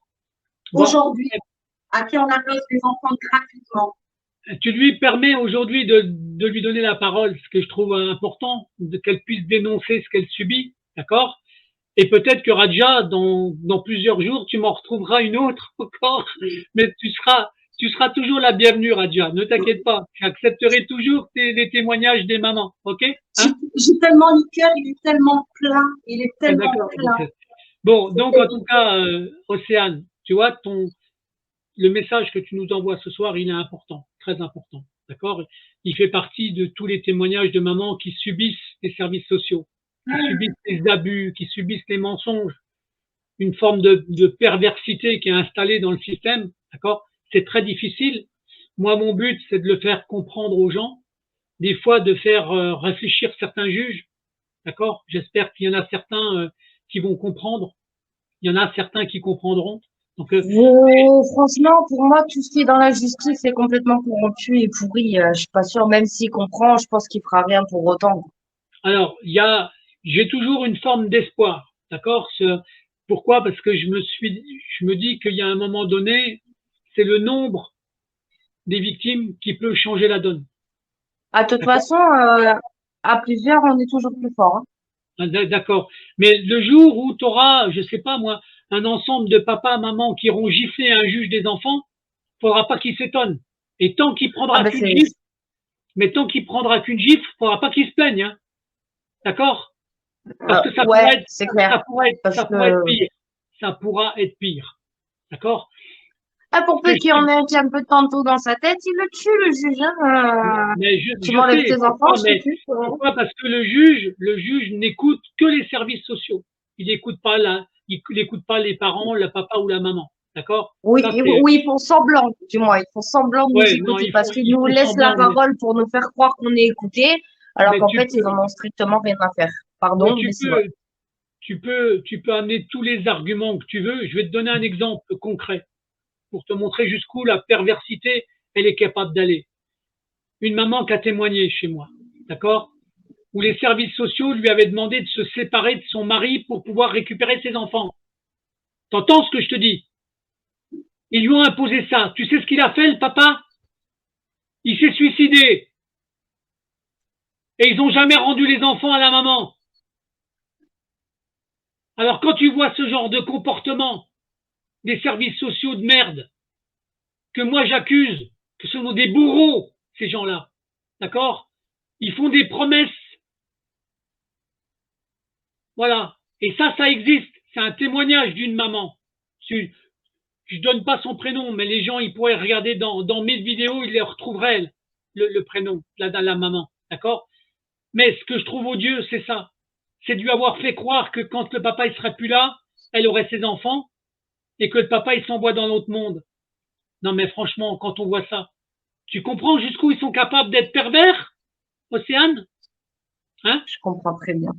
Bon, Aujourd'hui, à qui on adresse des enfants gratuitement. tu lui permets aujourd'hui de lui donner la parole, ce que je trouve important, qu'elle puisse dénoncer ce qu'elle subit, d'accord? Et peut-être que Radia, dans plusieurs jours, tu m'en retrouveras une autre encore, mais tu seras toujours la bienvenue, Radia. Ne t'inquiète pas, j'accepterai toujours les témoignages des mamans, ok? Hein? J'ai tellement le cœur, il est tellement plein, il est Ah, tellement d'accord. plein. Bon, donc en tout cas, Océane, tu vois, le message que tu nous envoies ce soir, il est important, très important, d'accord? Il fait partie de tous les témoignages de mamans qui subissent les services sociaux, qui subissent les abus, qui subissent les mensonges, une forme de perversité qui est installée dans le système, d'accord? C'est très difficile. Moi, mon but, c'est de le faire comprendre aux gens, des fois de faire réfléchir certains juges, d'accord? J'espère qu'il y en a certains qui vont comprendre, il y en a certains qui comprendront. Donc, Franchement, pour moi, tout ce qui est dans la justice est complètement corrompu et pourri. Je suis pas sûre, même s'il comprend, je pense qu'il fera rien pour autant. alors, j'ai toujours une forme d'espoir, d'accord? Pourquoi? Parce que je me dis qu'il y a un moment donné, c'est le nombre des victimes qui peut changer la donne, À toute d'accord? façon, à plusieurs, on est toujours plus fort. Hein. Ah, d'accord. Mais le jour où tu auras, je sais pas moi, un ensemble de papas, mamans qui auront giflé un juge des enfants, faudra pas qu'il s'étonne. Et tant qu'il Ah prendra ben qu'une c'est, gifle, mais tant qu'il prendra qu'une gifle, faudra pas qu'il se plaigne, hein. D'accord? Parce que ouais, c'est clair. Parce ça pourra être que pire. Ça pourra être pire. D'accord? ah, pour peu qu'il y en ait un qui a un peu de tantôt dans sa tête, il le tue, le juge. Hein. Mais Tu je m'enlèves sais tes enfants, pourquoi, je te mais tue. pourquoi? Parce que le juge n'écoute que les services sociaux. Il n'écoute pas les parents, le papa ou la maman. D'accord? Oui, Ça, c'est, oui, ils font semblant, du moins, ils font semblant de nous ouais, non, écouter parce qu'ils ils nous font laissent la semblant, parole pour nous faire croire qu'on est écouté, alors mais qu'en fait, ils en ont strictement rien à faire. mais Pardon, mais c'est vrai. tu peux amener tous les arguments que tu veux. Je vais te donner un exemple concret pour te montrer jusqu'où la perversité, elle est capable d'aller. Une maman qui a témoigné chez moi. D'accord? Où les services sociaux lui avaient demandé de se séparer de son mari pour pouvoir récupérer ses enfants. T'entends ce que je te dis? Ils lui ont imposé ça. Tu sais ce qu'il a fait, le papa? Il s'est suicidé. Et ils n'ont jamais rendu les enfants à la maman. Alors quand tu vois ce genre de comportement des services sociaux de merde, que moi j'accuse, que ce sont des bourreaux, ces gens-là, d'accord? Ils font des promesses. Voilà. Et ça existe. C'est un témoignage d'une maman. Je donne pas son prénom, mais les gens, ils pourraient regarder dans mes vidéos, ils les retrouveraient, le prénom, la maman. D'accord? Mais ce que je trouve odieux, c'est ça. C'est de lui avoir fait croire que quand le papa, il serait plus là, elle aurait ses enfants, et que le papa, il s'envoie dans l'autre monde. Non, mais franchement, quand on voit ça, tu comprends jusqu'où ils sont capables d'être pervers, Océane? Hein? Je comprends très bien.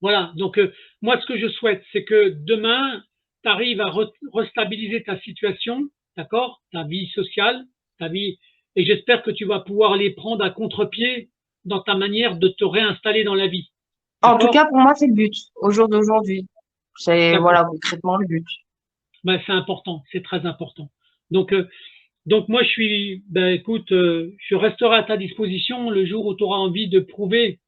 Voilà. Donc, moi, ce que je souhaite, c'est que demain, tu arrives à restabiliser ta situation, d'accord? Ta vie sociale, ta vie, et j'espère que tu vas pouvoir les prendre à contre-pied dans ta manière de te réinstaller dans la vie. En tout D'accord? cas, pour moi, c'est le but, au jour d'aujourd'hui. C'est, D'accord. voilà, concrètement le but. Ben, c'est important, c'est très important. Donc moi, écoute, je resterai à ta disposition le jour où tu auras envie de prouver.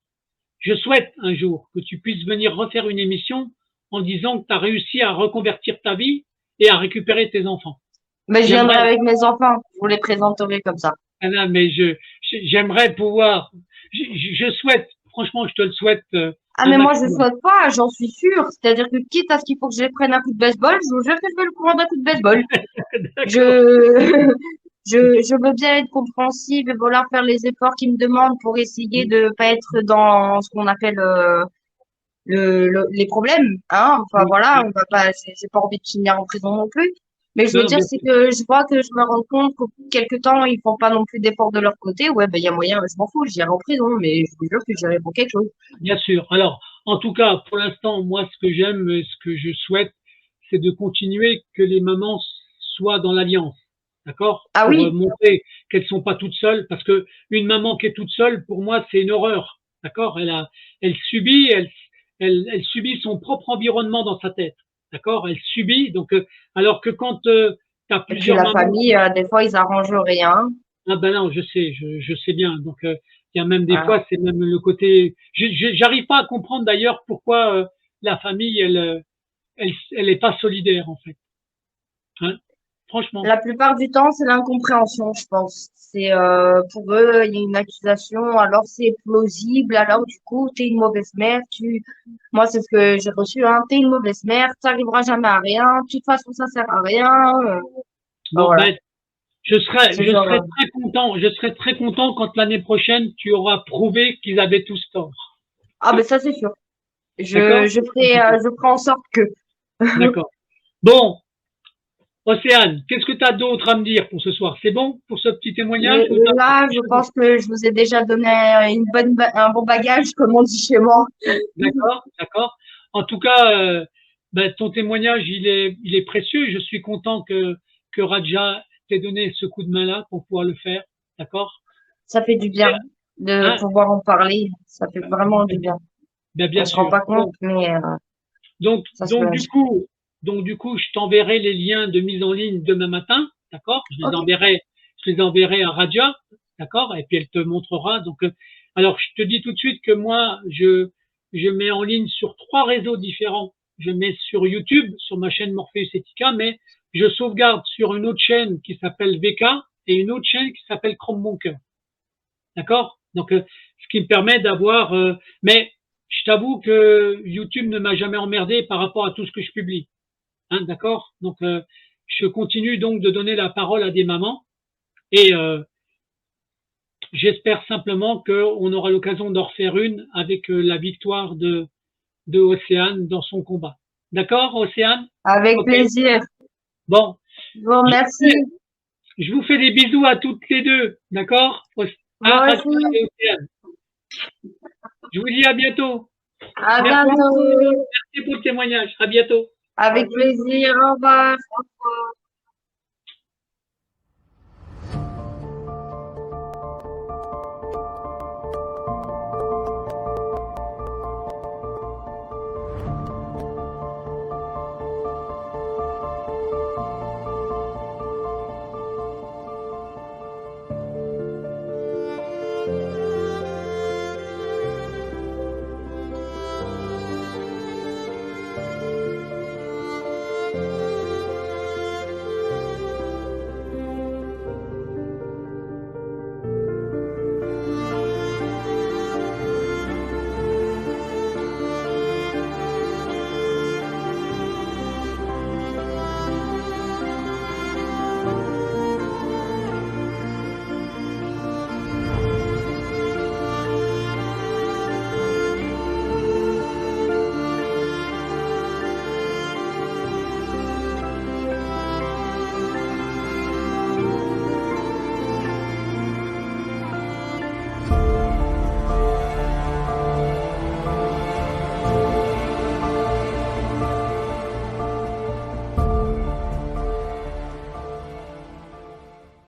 Je souhaite un jour que tu puisses venir refaire une émission en disant que tu as réussi à reconvertir ta vie et à récupérer tes enfants. Mais je viendrai J'aimerais, avec mes enfants, je vous les présenterai comme ça. Anna, mais j'aimerais pouvoir, je souhaite, franchement, je te le souhaite Ah, un mais moi, je maximum. souhaite pas, j'en suis sûre. C'est-à-dire que quitte à ce qu'il faut que je les prenne un coup de baseball, je vous jure que je vais le prendre un coup de baseball. D'accord, Je, je veux bien être compréhensive et vouloir faire les efforts qu'ils me demandent pour essayer de pas être dans ce qu'on appelle les problèmes, hein. Enfin oui, voilà, oui. on va pas, j'ai pas envie de finir en prison non plus. Mais je Non, veux non, dire, bien c'est sûr. que je vois que je me rends compte qu'au bout de quelques temps, ils font pas non plus d'efforts de leur côté. Ouais, ben il y a moyen, je m'en fous, j'irai en prison, mais je vous jure que j'irai pour quelque chose. Bien sûr. Alors, en tout cas, pour l'instant, moi, ce que j'aime et ce que je souhaite, c'est de continuer que les mamans soient dans l'alliance. D'accord? Ah Pour oui, montrer qu'elles sont pas toutes seules. Parce que une maman qui est toute seule, pour moi, c'est une horreur. D'accord? Elle subit son propre environnement dans sa tête. D'accord? Elle subit. Donc, alors que quand tu as et puis plusieurs la mamans. famille, des fois, ils arrangent rien. Ah ben non, je sais bien. Donc il y a même des Voilà. fois, c'est même le côté. J'arrive pas à comprendre d'ailleurs pourquoi la famille, elle est pas solidaire en fait. Hein. Franchement. La plupart du temps, c'est l'incompréhension, je pense. C'est pour eux, il y a une accusation, alors c'est plausible, alors du coup, t'es une mauvaise mère, moi c'est ce que j'ai reçu, hein, t'es une mauvaise mère, t'arriveras jamais à rien, de toute façon ça sert à rien. Ben Bon voilà, ben, c'est je genre, serais très content. Je serais très content quand l'année prochaine tu auras prouvé qu'ils avaient tous tort. ah ben ça c'est sûr. D'accord? Je ferai en sorte que. D'accord. Bon, Océane, qu'est-ce que tu as d'autre à me dire pour ce soir? C'est bon pour ce petit témoignage ou t'as Là, quelque je chose? pense que je vous ai déjà donné un bon bagage, comme on dit chez moi. D'accord, d'accord. En tout cas, ben, ton témoignage, il est précieux. Je suis content que Raja t'ait donné ce coup de main-là pour pouvoir le faire. D'accord? Ça fait du bien de Hein? pouvoir en parler, ça fait vraiment du bien. Ben, On bien se rend sûr. pas compte, Bon, mais donc, ça se donc, du coup, donc, du coup, je t'enverrai les liens de mise en ligne demain matin. D'accord? Ok. Je les enverrai à Raja. D'accord? Et puis, elle te montrera. Donc, alors, je te dis tout de suite que moi, je mets en ligne sur 3 réseaux différents. Je mets sur YouTube, sur ma chaîne Morpheus Etica, mais je sauvegarde sur une autre chaîne qui s'appelle VK et une autre chaîne qui s'appelle Chrome Bunker. D'accord? Donc, ce qui me permet d'avoir, mais je t'avoue que YouTube ne m'a jamais emmerdé par rapport à tout ce que je publie. Hein, d'accord? Donc, je continue donc de donner la parole à des mamans et j'espère simplement qu'on aura l'occasion d'en refaire une avec la victoire de Océane dans son combat. D'accord, Océane? Avec Ok. plaisir. Bon, Je vous je remercie. je vous fais des bisous à toutes les deux. D'accord? Hein, Moi Radia aussi. et Océane. Je vous dis à bientôt. À Merci, bientôt. merci pour le témoignage. À bientôt. Avec plaisir. Au revoir.